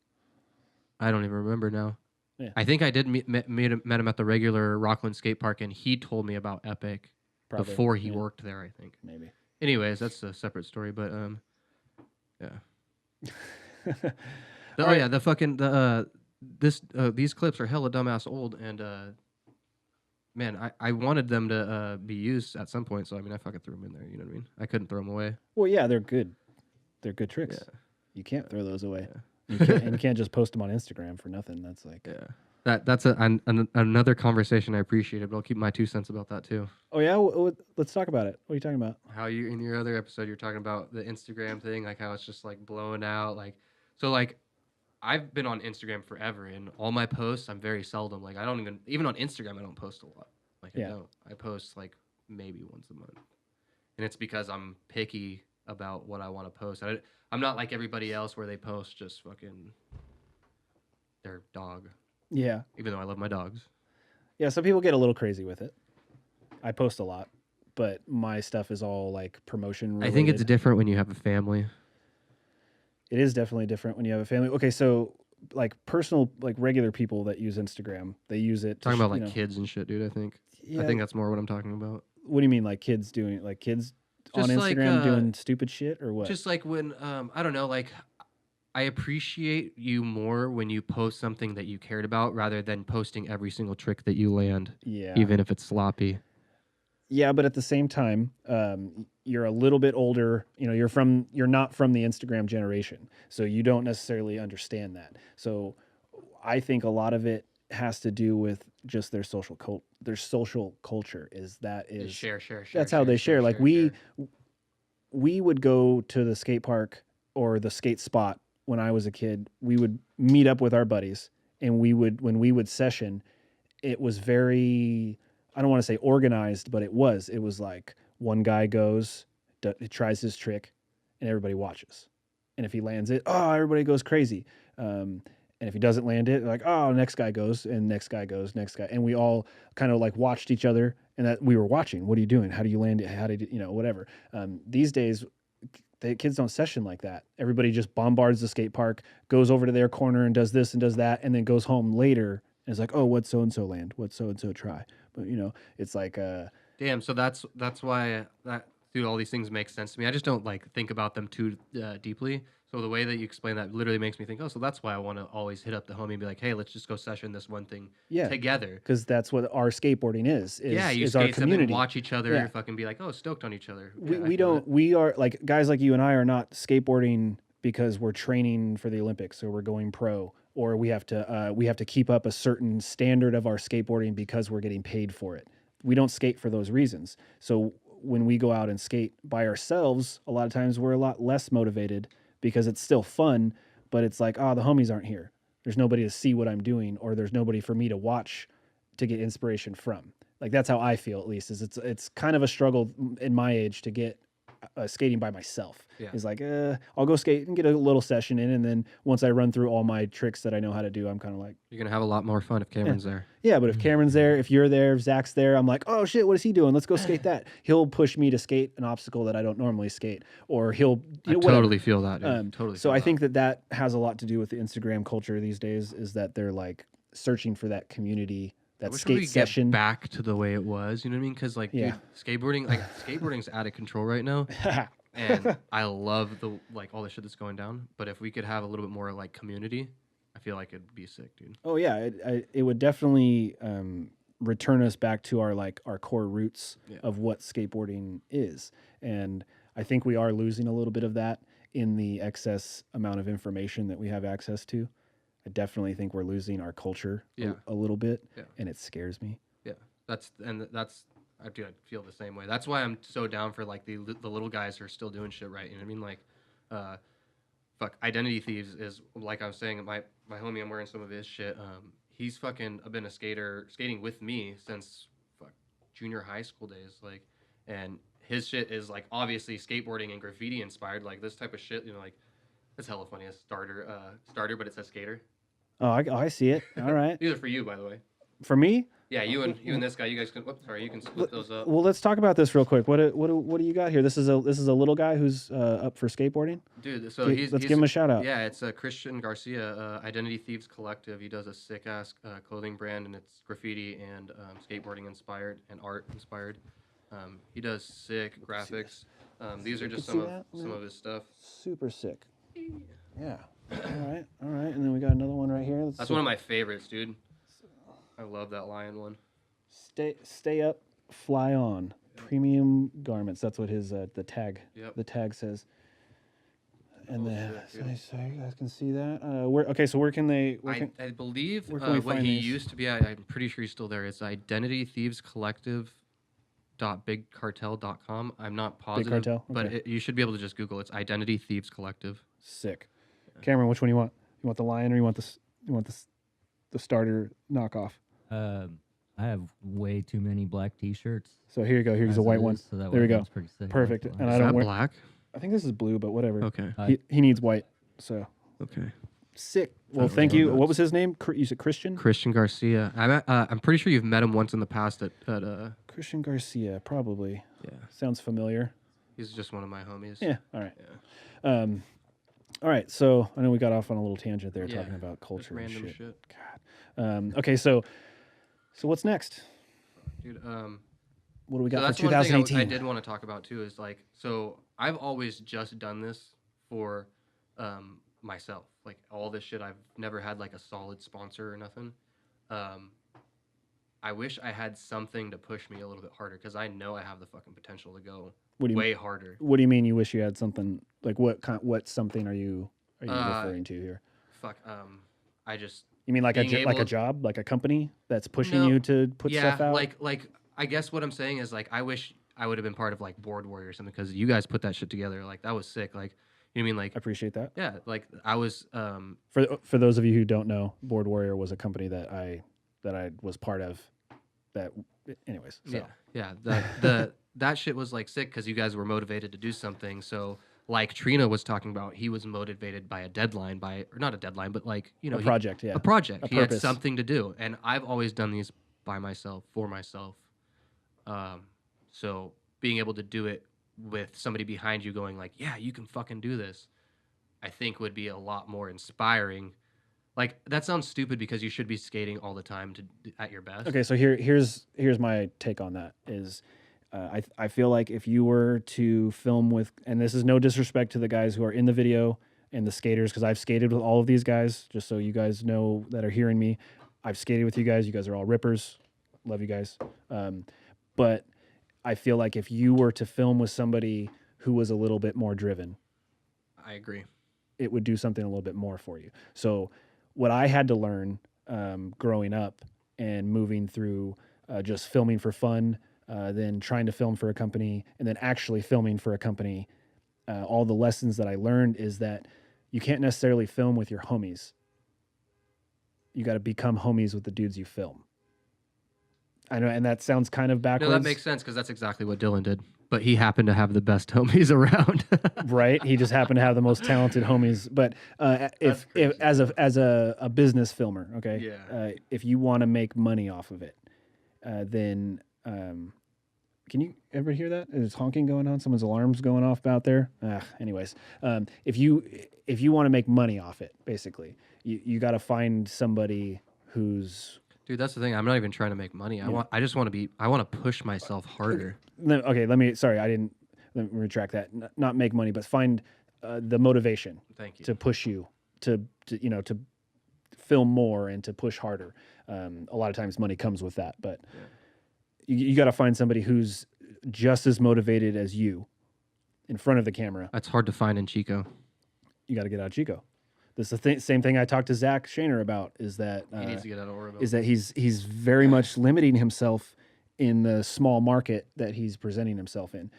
I don't even remember now. Yeah. I think I did met him at the regular Rockland skate park, and he told me about Epic Probably. before he Yeah, worked there, I think. maybe. Anyways, that's a separate story, but yeah. All right. Yeah, these clips are hella dumbass old, and man, I wanted them to be used at some point, so I mean, I fucking threw them in there. You know what I mean? I couldn't throw them away. Well, yeah, they're good. They're good tricks. Yeah. You can't throw those away. Yeah. You can't just post them on Instagram for nothing. That's like, Yeah, that's another conversation I appreciated, but I'll keep my 2 cents about that too. oh yeah, let's talk about it. What are you talking about? How you in your other episode you're talking about the Instagram thing, like how it's just like blowing out, like so like I've been on Instagram forever, and all my posts I'm very seldom like I don't even on Instagram I don't post a lot. Like Yeah. I post like maybe once a month, and it's because I'm picky about what I want to post. I'm not like everybody else where they post just fucking their dog, Yeah, even though I love my dogs. yeah. Some people get a little crazy with it. I post a lot, but my stuff is all like promotion related. I think it's different when you have a family. It is definitely different when you have a family. Okay, so like personal, like regular people that use Instagram, they use it. Talking about like kids and shit, dude. I think Yeah. that's more what I'm talking about. What do you mean, like kids on Just like, Instagram doing stupid shit or what? Just like when I don't know, like I appreciate you more when you post something that you cared about rather than posting every single trick that you land, yeah, even if it's sloppy. yeah. But at the same time, you're a little bit older. You know, you're not from the Instagram generation, so you don't necessarily understand that. So I think a lot of it has to do with just their social culture. Share. That's how they share. Like we would go to the skate park or the skate spot when I was a kid. We would meet up with our buddies, and when we would session, it was very, I don't want to say organized, but it was like one guy goes, tries his trick, and everybody watches. And if he lands it, everybody goes crazy. And And if he doesn't land it, like, oh, next guy goes, and next guy goes, next guy. And we all kind of like watched each other, and that we were watching. What are you doing? How do you land it? How did you know, whatever. These days, the kids don't session like that. Everybody just bombards the skate park, goes over to their corner and does this and does that, and then goes home later and is like, oh, what's so-and-so land? What's so-and-so try? But, you know, it's like... Damn, so that's why dude, all these things make sense to me. I just don't like think about them too deeply. So the way that you explain that literally makes me think, oh, so that's why I want to always hit up the homie and be like, hey, let's just go session this one thing together. Because that's what our skateboarding is you is our skate community. And watch each other, fucking be like, oh, stoked on each other. We are like guys like you and I are not skateboarding because we're training for the Olympics or we're going pro or we have to keep up a certain standard of our skateboarding because we're getting paid for it. We don't skate for those reasons. So when we go out and skate by ourselves, a lot of times we're a lot less motivated because it's still fun, but it's like, oh, the homies aren't here. There's nobody to see what I'm doing, or there's nobody for me to watch to get inspiration from. Like, that's how I feel, at least, is it's kind of a struggle in my age to get skating by myself. Yeah. Is like, I'll go skate and get a little session in, and then once I run through all my tricks that I know how to do, I'm kind of like... You're going to have a lot more fun if Cameron's there. Yeah, but if Cameron's there, if you're there, if Zach's there, I'm like, oh shit, what is he doing? Let's go skate that. He'll push me to skate an obstacle that I don't normally skate, or he'll... I totally feel that, dude. So I think that has a lot to do with the Instagram culture these days, is that they're like searching for that community, that skate session. Get back to the way it was, you know what I mean? Because dude, skateboarding's out of control right now. And I love all the shit that's going down. But if we could have a little bit more like community, I feel like it'd be sick, dude. Oh yeah, it would definitely return us back to our core roots of what skateboarding is. And I think we are losing a little bit of that in the excess amount of information that we have access to. I definitely think we're losing our culture a little bit, and it scares me. Yeah, I feel the same way. That's why I'm so down for like the little guys who are still doing shit right. You know what I mean? Like, Identity Thieves is, like I was saying, my homie, I'm wearing some of his shit. He's fucking been a skating with me since junior high school days. Like, and his shit is like obviously skateboarding and graffiti inspired. Like this type of shit, you know, like it's hella funny. A starter, but it says skater. Oh, I see it. All right. These are for you, by the way. For me? Yeah, you and this guy. You guys can. You can split those up. Well, let's talk about this real quick. What do you got here? This is a little guy who's up for skateboarding. Dude, so let's give him a shout out. Yeah, it's Christian Garcia, Identity Thieves Collective. He does a sick ass clothing brand, and it's graffiti and skateboarding inspired and art inspired. He does sick graphics. These are just some of his stuff. Super sick. Yeah. All right. And then we got another one right here. That's one of my favorites, dude. I love that lion one. Stay up, fly on. Premium garments. That's what his the tag says. And so you guys can see that. Where can they? I believe what he used to be. I'm pretty sure he's still there. It's Identity Thieves Collective. .bigcartel.com. I'm not positive, Big Cartel? Okay. But you should be able to just Google. It's Identity Thieves Collective. Sick. Yeah. Cameron, which one you want? You want the lion or you want the starter knockoff? I have way too many black T-shirts. So here you go. Here's a white one. So that there we go. Pretty sick. Perfect. And I don't wear black. I think this is blue, but whatever. Okay. He needs white. So okay. Sick. Well, thank you. What was his name? You said Christian? Christian Garcia. I'm pretty sure you've met him once in the past at Christian Garcia, probably. Yeah. Sounds familiar. He's just one of my homies. Yeah. All right. Yeah. All right. So I know we got off on a little tangent there talking about culture and random shit. God. Okay. So what's next? Dude, what do we got that's for 2018? One thing I did want to talk about too is like, so I've always just done this for myself. Like all this shit, I've never had like a solid sponsor or nothing. I wish I had something to push me a little bit harder because I know I have the fucking potential to go way harder. What do you mean you wish you had something? Like what something are you referring to here? You mean like a job, like a company that's pushing you to put stuff out? Like I guess what I'm saying is like I wish I would have been part of like Board Warrior or something because you guys put that shit together. Like that was sick. Like you know what I mean? Like I appreciate that. Yeah, like I was for those of you who don't know, Board Warrior was a company that I was part of. That anyways. So. Yeah. That shit was like sick because you guys were motivated to do something. So like Trina was talking about, he was motivated by a deadline, or not a deadline, but like, a project, a project. A He had purpose. something to do. And I've always done these by myself, for myself. So being able to do it with somebody behind you going like, yeah, you can fucking do this, I think would be a lot more inspiring. Like, that sounds stupid because you should be skating all the time at your best. Okay, so here's my take on that is I feel like if you were to film with, and this is no disrespect to the guys who are in the video and the skaters, because I've skated with all of these guys, just so you guys know that are hearing me. I've skated with you guys. You guys are all rippers. Love you guys. But I feel like if you were to film with somebody who was a little bit more driven, I agree, it would do something a little bit more for you. So what I had to learn growing up and moving through just filming for fun, then trying to film for a company, and then actually filming for a company, all the lessons that I learned is that you can't necessarily film with your homies. You got to become homies with the dudes you film. I know, and that sounds kind of backwards. No, that makes sense because that's exactly what Dylan did. But he happened to have the best homies around. Right? He just happened to have the most talented homies. But if as a business filmer, okay, yeah. If you want to make money off of it, then can you ever hear that? Is honking going on? Someone's alarm's going off out there. Anyways, if you want to make money off it, basically, you got to find somebody who's. Dude, that's the thing. I'm not even trying to make money. I just want to I want to push myself harder. Okay, let me retract that. Not make money, but find the motivation. Thank you. To push you to film more and to push harder. A lot of times money comes with that, but you got to find somebody who's just as motivated as you in front of the camera. That's hard to find in Chico. You got to get out of Chico. This is the same thing I talked to Zach Shaner about, is that he needs to get out of Oroville. Is that he's very much limiting himself in the small market that he's presenting himself in.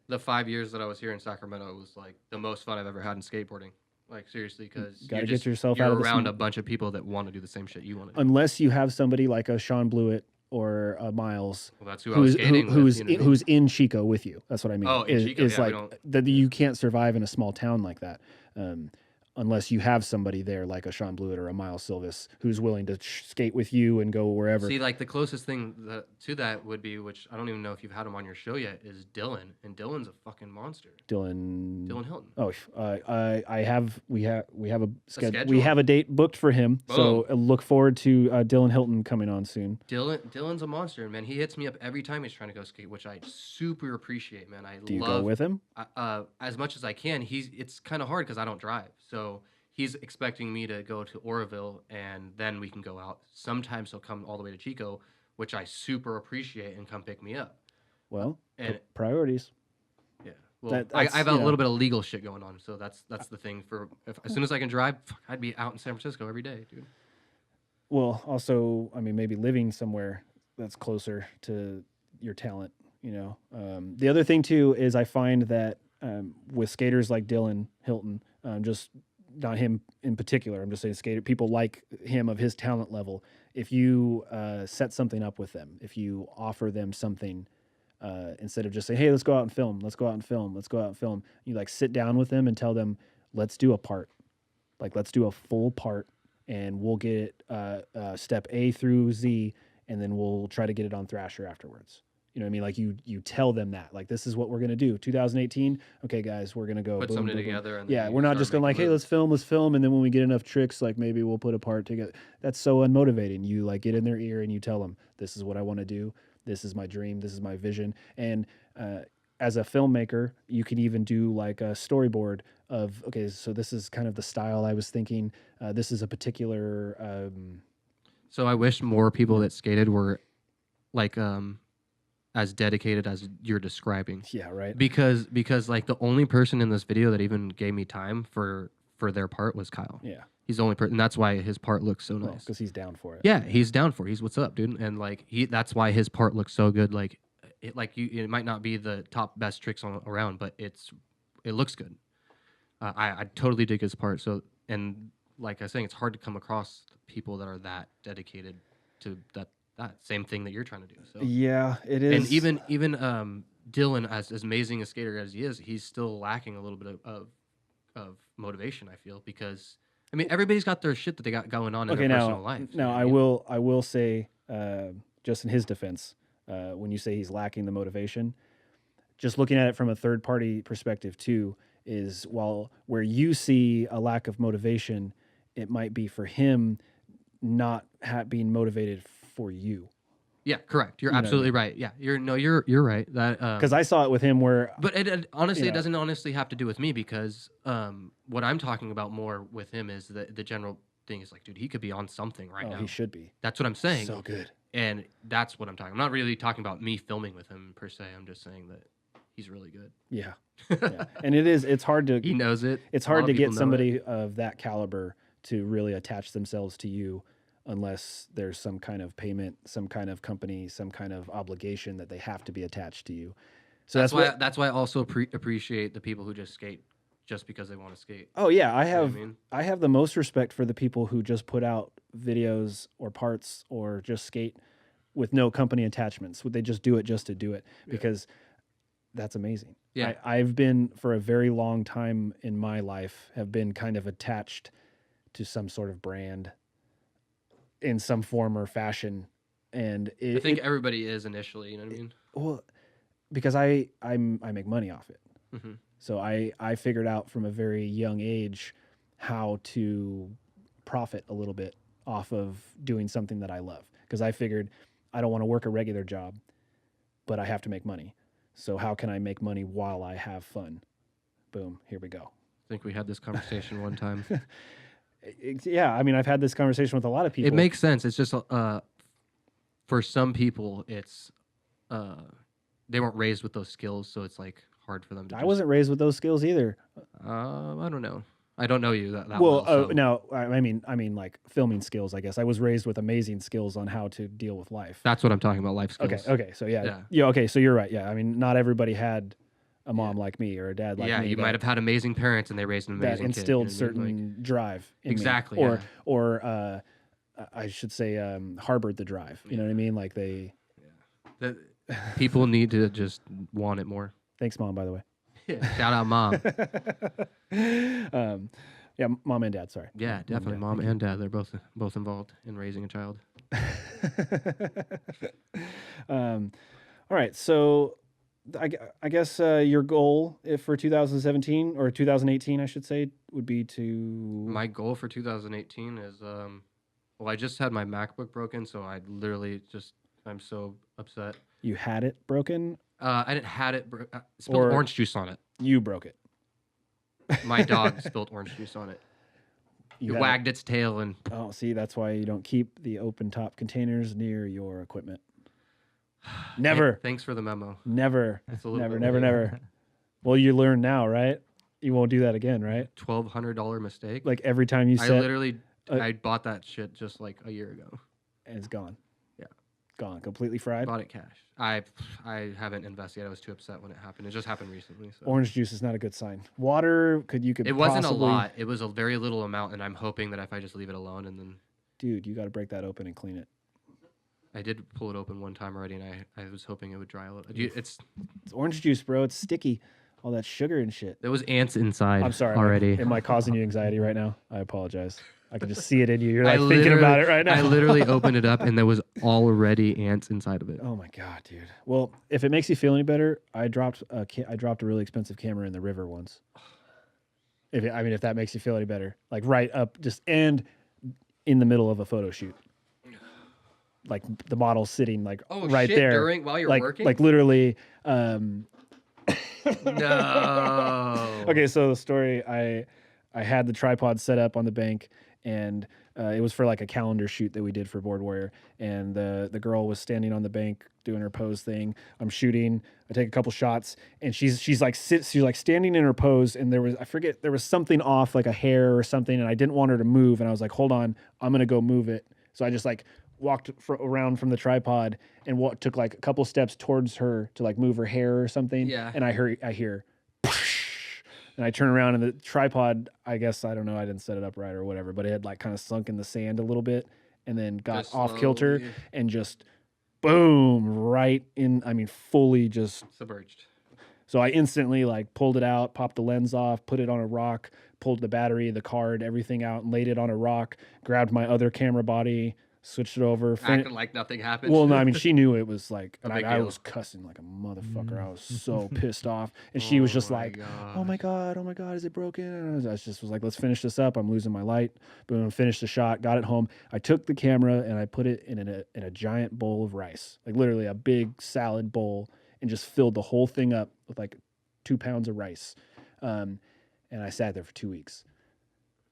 The 5 years that I was here in Sacramento was like the most fun I've ever had in skateboarding. Like, seriously, because you're around a bunch of people that want to do the same shit you want to do. Unless you have somebody like a Sean Blewett or a Miles, well, that's who I was skating with, who's in Chico with you. That's what I mean. Oh, in Chico, is like that you can't survive in a small town like that. Unless you have somebody there like a Sean Blewett or a Miles Silvis who's willing to skate with you and go wherever. See, like the closest thing to that would be, which I don't even know if you've had him on your show yet, is Dylan, and Dylan's a fucking monster. Dylan Hilton. Oh, we have a date booked for him, so look forward to Dylan Hilton coming on soon. Dylan's a monster, man. He hits me up every time he's trying to go skate, which I super appreciate, man. Do you go with him? As much as I can. It's kind of hard because I don't drive. So he's expecting me to go to Oroville, and then we can go out. Sometimes he'll come all the way to Chico, which I super appreciate, and come pick me up. Well, and priorities. Yeah. Well, I have a little bit of legal shit going on, so that's the thing. As soon as I can drive, I'd be out in San Francisco every day, dude. Well, also, I mean, maybe living somewhere that's closer to your talent, you know. The other thing, too, is I find that with skaters like Dylan Hilton, just not him in particular, I'm just saying skater, people like him of his talent level, if you set something up with them, if you offer them something, instead of just saying, hey, let's go out and film, you like sit down with them and tell them, let's do a part. Like, let's do a full part, and we'll get step A through Z, and then we'll try to get it on Thrasher afterwards. You know what I mean? Like you tell them that, like, this is what we're going to do. 2018. Okay, guys, we're going to go put something together. And yeah, we're not just going like, hey, let's film. And then when we get enough tricks, like maybe we'll put a part together. That's so unmotivating. You like get in their ear and you tell them, this is what I want to do. This is my dream. This is my vision. And as a filmmaker, you can even do like a storyboard of, okay, so this is kind of the style I was thinking. This is a particular. So I wish more people that skated were like as dedicated as you're describing. Yeah, right. Because like the only person in this video that even gave me time for their part was Kyle. Yeah. He's the only person, and that's why his part looks so nice. Because he's down for it. Yeah, he's down for it. He's what's up, dude. And like that's why his part looks so good. Like it might not be the top best tricks around, but it looks good. I totally dig his part. So, and like I was saying, it's hard to come across people that are that dedicated to that that same thing that you're trying to do. So Yeah, it is. and even Dylan, as amazing a skater as he is, he's still lacking a little bit of motivation. I feel because I mean everybody's got their shit that they got going on in their personal life. Now You know I will say, just in his defense, when you say he's lacking the motivation, just looking at it from a third party perspective too, is where you see a lack of motivation, it might be for him not being motivated for you. Yeah, correct. You're You know what I absolutely right. Yeah, you're right. That Because I saw it with him where, but honestly, you it know. doesn't honestly have to do with me because what I'm talking about more with him is the general thing is like, dude, he could be on something right now. he should be. That's what I'm saying. So good. And that's what I'm talking. I'm not really talking about me filming with him per se. I'm just saying that he's really good. Yeah. Yeah. And it's hard to, He knows it. it's A lot hard of to people get know somebody it. of that caliber to really attach themselves to you unless there's some kind of payment, some kind of company, some kind of obligation that they have to be attached to you. So That's why I also appreciate the people who just skate just because they want to skate. Oh yeah, You know what I mean? I have the most respect for the people who just put out videos or parts or just skate with no company attachments. They just do it just to do it because that's amazing. Yeah. I've been for a very long time in my life have been kind of attached to some sort of brand in some form or fashion, and I think everybody is initially. You know what I mean? well, because I make money off it. Mhm. So I figured out from a very young age how to profit a little bit off of doing something that I love. Because I figured I don't want to work a regular job, but I have to make money. So how can I make money while I have fun? Boom, here we go. I think we had this conversation one time. Yeah, I mean, I've had this conversation with a lot of people. It makes sense. It's just for some people, it's they weren't raised with those skills, so it's like hard for them to. I wasn't raised with those skills either. I don't know. I don't know you that Well, well. So. no, I mean, like filming skills. I guess I was raised with amazing skills on how to deal with life. That's what I'm talking about. Life skills. Okay, so yeah. Okay, so you're right. Yeah, I mean, not everybody had a mom like me or a dad like me. Yeah, you might have had amazing parents and they raised an amazing that kid. instilled You know what I mean? certain drive. In Exactly, me. yeah. Or I should say harbored the drive. You know what I mean? Like they. That people need to just want it more. Thanks, Mom. By the way. Shout out, Mom. Yeah, Mom and Dad. Sorry. Yeah, definitely, Mom and Dad. They're both involved in raising a child. All right, so I guess your goal for 2017 or 2018, I should say, would be to. My goal for 2018 is well, I just had my MacBook broken, so I literally I'm so upset. You had it broken? I didn't had it. Spilled orange juice on it. You broke it. My dog spilled orange juice on it. It wagged its tail and. Oh, see, that's why you don't keep the open top containers near your equipment. Never. Thanks for the memo. Never. It's a little Never, bit never, late. never. Well, you learn now, right? You won't do that again, right? $1,200 mistake. Like every time you set. I literally I bought that shit just like a year ago. And it's gone. Yeah. Gone. Completely fried. Bought it cash. I haven't investigated. I was too upset when it happened. It just happened recently. So. Orange juice is not a good sign. Water you could. It wasn't possibly, a lot. It was a very little amount, and I'm hoping that if I just leave it alone and then. Dude, you got to break that open and clean it. I did pull it open one time already, and I was hoping it would dry a little. It's orange juice, bro. It's sticky. All that sugar and shit. There was ants inside. I'm sorry. Already. Am I causing you anxiety right now? I apologize. I can just see it in you. You're like thinking about it right now. I literally opened it up, and there was already ants inside of it. Oh my god, dude. Well, if it makes you feel any better, I dropped a really expensive camera in the river once. If that makes you feel any better, like right up, just and in the middle of a photo shoot, like the model sitting like right shit, there while you're like, working, like literally. No. Okay, so the story, I had the tripod set up on the bank, and it was for like a calendar shoot that we did for Board Warrior, and the girl was standing on the bank doing her pose thing. I'm shooting. I take a couple shots, and she's like standing in her pose, and there was something off, like a hair or something, and I didn't want her to move, and I was like, hold on, I'm gonna go move it. So I just like walked around from the tripod and took like a couple steps towards her to like move her hair or something. Yeah. And I hear, and I turn around and the tripod, I guess, I don't know, I didn't set it up right or whatever, but it had like kind of sunk in the sand a little bit. and then got Just off kilter slowly and just boom, right in, I mean, fully just. submerged. So I instantly like pulled it out, popped the lens off, put it on a rock, pulled the battery, the card, everything out, and laid it on a rock, grabbed my other camera body, switched it over. Acting like nothing happened. Well, no, I mean, she knew it was like, A and big I deal. was cussing like a motherfucker. I was so pissed off. And she was just like, oh my God, is it broken? And I just was like, let's finish this up. I'm losing my light. Boom, finished the shot, got it home. I took the camera and I put it in a giant bowl of rice, like literally a big salad bowl, and just filled the whole thing up with like 2 pounds of rice. And I sat there for 2 weeks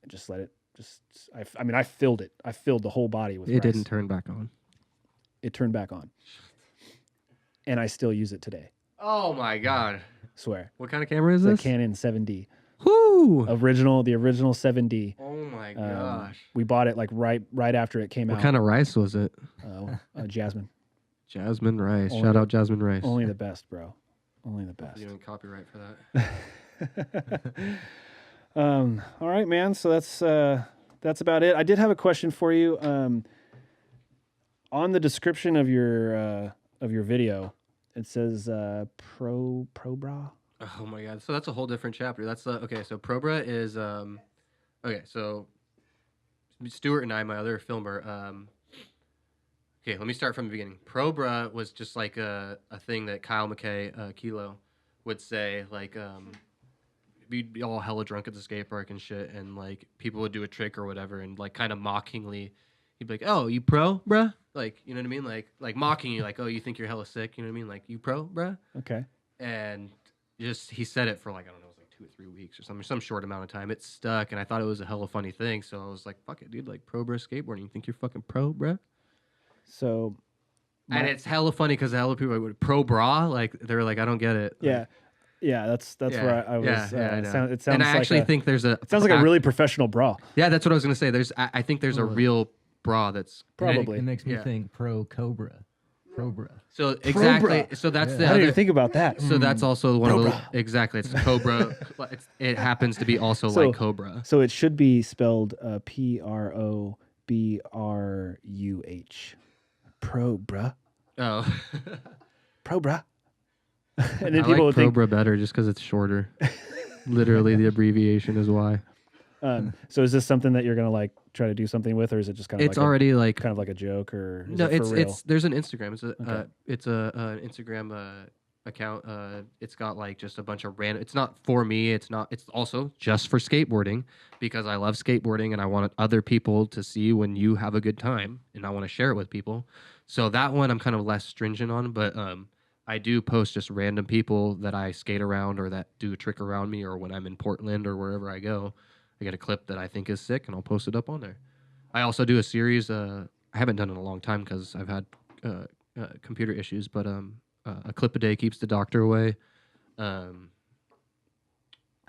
and just let it. I mean, I filled it. I filled the whole body with rice. It didn't turn back on. It turned back on. And I still use it today. Oh my God. Swear. What kind of camera is The this? Canon 7D. Whoo! The original 7D. Oh my gosh. We bought it like right after it came out. What kind of rice was it? Jasmine. Jasmine rice. Only Shout the- out Jasmine rice. Only the best, bro. Only the best. You don't copyright for that. All right, man. So that's about it. I did have a question for you. On the description of your video, it says pro bra. Oh my God. So that's a whole different chapter. That's okay. So Probra is okay. So Stuart and I, my other filmer. Okay, let me start from the beginning. Probra was just like a thing that Kyle McKay, Kilo, would say like we'd be all hella drunk at the skate park and shit, and like people would do a trick or whatever, and like kind of mockingly, he'd be like, "Oh, you pro, bruh?" Like, you know what I mean? Like mocking you, like, "Oh, you think you're hella sick?" You know what I mean? Like, "You pro, bruh?" Okay. And just he said it for like, I don't know, it was like 2 or 3 weeks or something, some short amount of time. It stuck, and I thought it was a hella funny thing. So I was like, "Fuck it, dude! Like pro, bruh, skateboarding. You think you're fucking pro, bruh?" So. And it's hella funny because hella people would pro bra, like they were like, "I don't get it." Yeah. Yeah, that's where I was. I know. It sounds and I like actually think there's a. it sounds like a really professional bra. Yeah, that's what I was gonna say. I think there's a real bra that's Probably. It makes me Yeah. think pro Cobra. So exactly. So that's the How do other. you think about that? So that's also one of the exactly. It's Cobra. It happens to be also So- like Cobra. So it should be spelled PROBRUH. Pro, bruh. Oh, Pro, bruh. And I then people like would think. Cobra better just because it's shorter. Literally, the abbreviation is why. So is this something that you're gonna like try to do something with, or is it just kind of It's like already like kind of like a joke, or is no. it for real? It's there's an Instagram. Okay. It's a Instagram account. It's got like just a bunch of random. It's not for me. It's not. It's also just for skateboarding because I love skateboarding and I want other people to see when you have a good time and I want to share it with people. So that one I'm kind of less stringent on, but I do post just random people that I skate around or that do a trick around me, or when I'm in Portland or wherever I go, I get a clip that I think is sick and I'll post it up on there. I also do a series. I haven't done it in a long time because I've had computer issues, but a clip a day keeps the doctor away. I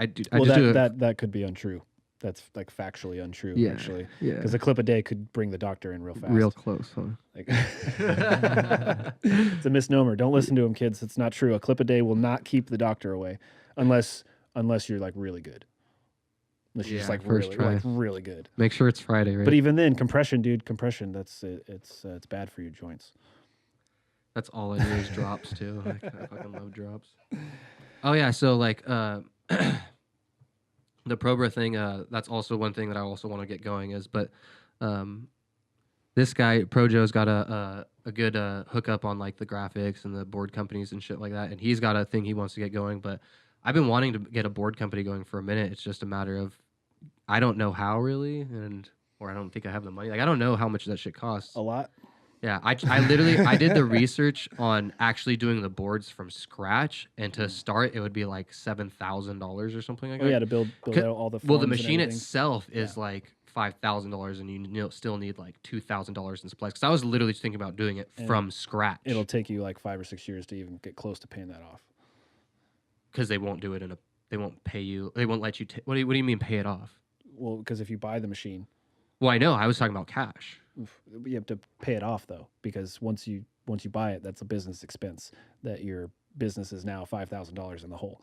Well, just do that could be untrue. That's like factually untrue, Yeah, actually. yeah. Because a clip a day could bring the doctor in real fast. real close, huh? Like, it's a misnomer. Don't listen to him, kids. It's not true. A clip a day will not keep the doctor away, unless you're like really good. Unless you're just Yeah, like first really, try. like really good. Make sure it's Friday, right? But even then, compression, dude, compression. That's it. It's bad for your joints. That's all I do is drops too. I fucking love drops. Oh yeah, so like the Probra thing, that's also one thing that I also want to get going is, but this guy Projo's got a good hookup on like the graphics and the board companies and shit like that, and he's got a thing he wants to get going. But I've been wanting to get a board company going for a minute. It's just a matter of I don't know how really, or I don't think I have the money. Like I don't know how much that shit costs. A lot. Yeah, I literally I did the research on actually doing the boards from scratch, and to start it would be like $7,000 or something like Oh that. yeah, to build out all the. Well, the forms and machine everything. itself is like $5,000, and you still need like $2,000 in supplies. Because I was literally thinking about doing it And from scratch. It'll take you like 5 or 6 years to even get close to paying that off. Because they won't do it they won't pay you. They won't let you. What do you mean pay it off? Well, because if you buy the machine, Well, I know. I was talking about cash. you have to pay it off though, because once you buy it, that's a business expense that your business is now $5,000 in the hole.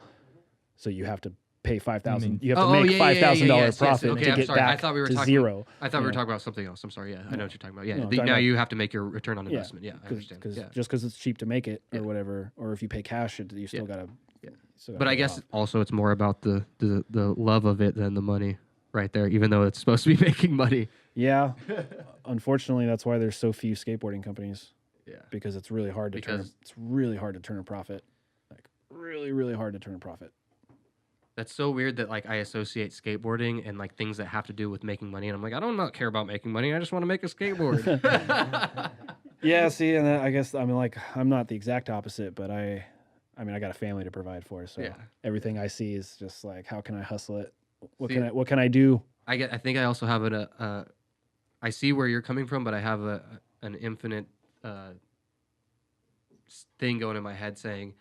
So you have to pay $5,000. mean- You have to make $5,000 profit Okay, to I'm get sorry. I back thought we were to talking, zero. I thought we were Yeah. talking about something else. I'm sorry. Yeah, I know what you're talking about. Yeah, No, I'm talking now about- you have to make your return on investment. Yeah, I understand. Because Yeah. just because it's cheap to make it or Yeah. whatever, or if you pay cash, you still gotta. Yeah. still gotta But I pay it guess off. also it's more about the love of it than the money, right there. Even though it's supposed to be making money. Yeah, unfortunately, that's why there's so few skateboarding companies. Yeah. Because it's really hard to turn. It's really hard to turn a profit. Like really, really hard to turn a profit. That's so weird that like I associate skateboarding and like things that have to do with making money, and I'm like, I don't not care about making money. I just want to make a skateboard. Yeah, see, and I guess I'm not the exact opposite, but I got a family to provide for, so Yeah. everything I see is just like, how can I hustle it? What See, can I do? I think I also have I see where you're coming from, but I have an infinite thing going in my head saying,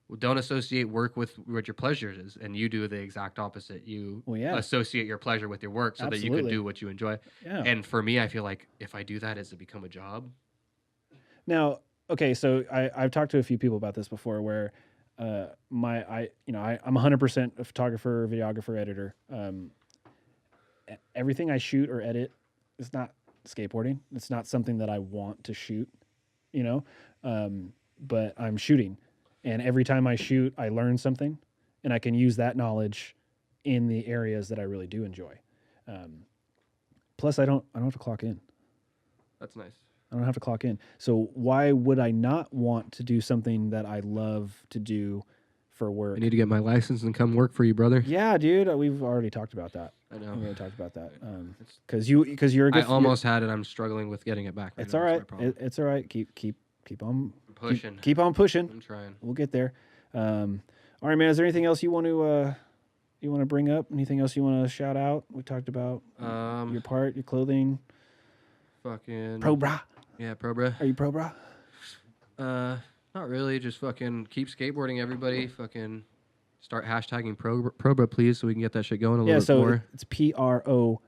well, don't associate work with what your pleasure is, and you do the exact opposite. You associate your pleasure with your work so that you can do what you enjoy. Yeah. And for me, I feel like if I do that, does it become a job? Now, okay, so I've talked to a few people about this before, where I'm 100% a photographer, videographer, editor. Everything I shoot or edit is not skateboarding. It's not something that I want to shoot, but I'm shooting. And every time I shoot, I learn something, and I can use that knowledge in the areas that I really do enjoy. Plus, I don't have to clock in. That's nice. I don't have to clock in. So why would I not want to do something that I love to do for work? I need to get my license and come work for you, brother. Yeah, dude. We've already talked about that. I know. We already talked about that. Because you're a good. I almost had it. I'm struggling with getting it back. It's all right. It's all right. Keep on pushing. Keep on pushing. I'm trying. We'll get there. All right, man. Is there anything else you want to bring up? Anything else you want to shout out? We talked about your part, your clothing. Fucking pro bra. Yeah, pro bra. Are you pro bra? Not really. Just fucking keep skateboarding, everybody. Fucking start hashtagging pro bra, please, so we can get that shit going a little bit more. Yeah, so it's PROBRA,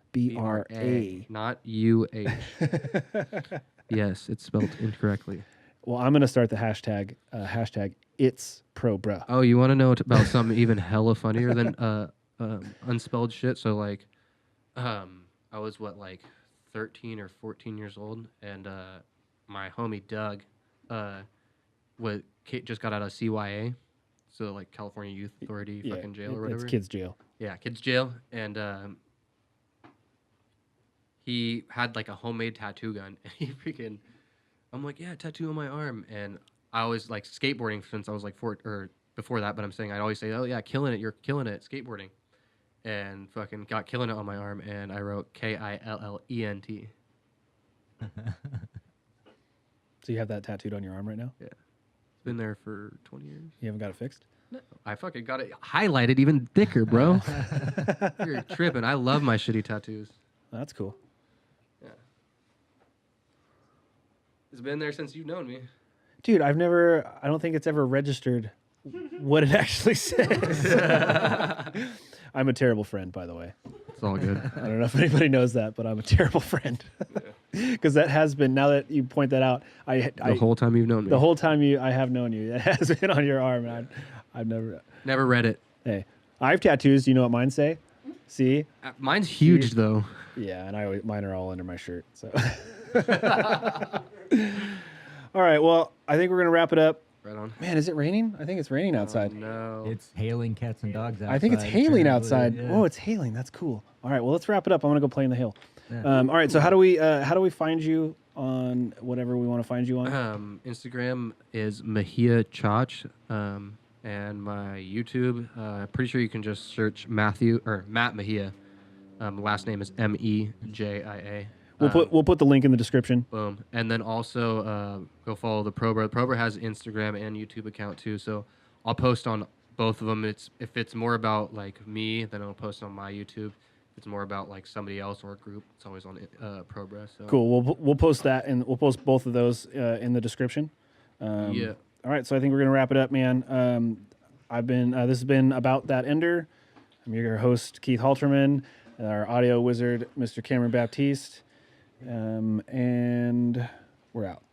not UH. Yes, it's spelled incorrectly. Well, I'm gonna start the hashtag it's pro bra. Oh, you want to know about something even hella funnier than unspelled shit? So like, I was 13 or 14 years old, and my homie Doug just got out of CYA, so like California Youth Authority fucking jail or whatever. It's kids jail. Yeah, kids jail, and he had like a homemade tattoo gun, and I'm like, yeah, tattoo on my arm, and I always like skateboarding since I was like 4 or before that, but I'm saying I'd always say, oh yeah, killing it, you're killing it, skateboarding. And fucking got killing it on my arm, and I wrote KILLENT. So you have that tattooed on your arm right now? Yeah. It's been there for 20 years. You haven't got it fixed? No. I fucking got it highlighted even thicker, bro. You're tripping. I love my shitty tattoos. That's cool. Yeah. It's been there since you've known me. Dude, I don't think it's ever registered what it actually says. I'm a terrible friend, by the way. It's all good. I don't know if anybody knows that, but I'm a terrible friend. Because that has been, now that you point that out, The whole time you've known me. The whole time I have known you, that has been on your arm. And I've never read it. Hey, I have tattoos. Do you know what mine say? See? Mine's huge, though. Yeah, and mine are all under my shirt. So. All right, well, I think we're going to wrap it up. Right on. Man, is it raining? I think it's raining outside. Oh, no. It's hailing cats and dogs outside. I think it's hailing outside. Yeah. Oh, it's hailing. That's cool. All right, well, let's wrap it up. I'm going to go play in the hail. Yeah. All right, so how do we find you on whatever we want to find you on? Instagram is Mejia Chach, and my YouTube, pretty sure you can just search Matt Mejia. Last name is Mejia. We'll put the link in the description. Boom. And then also go follow the Probra. The Probra has an Instagram and YouTube account too, so I'll post on both of them. If it's more about like me, then I'll post on my YouTube. If it's more about like somebody else or a group, it's always on Probra. So. Cool. We'll post that, and we'll post both of those in the description. Yeah. All right, so I think we're gonna wrap it up, man. This has been About That Ender. I'm your host, Keith Halterman, our audio wizard, Mr. Cameron Baptiste. And we're out.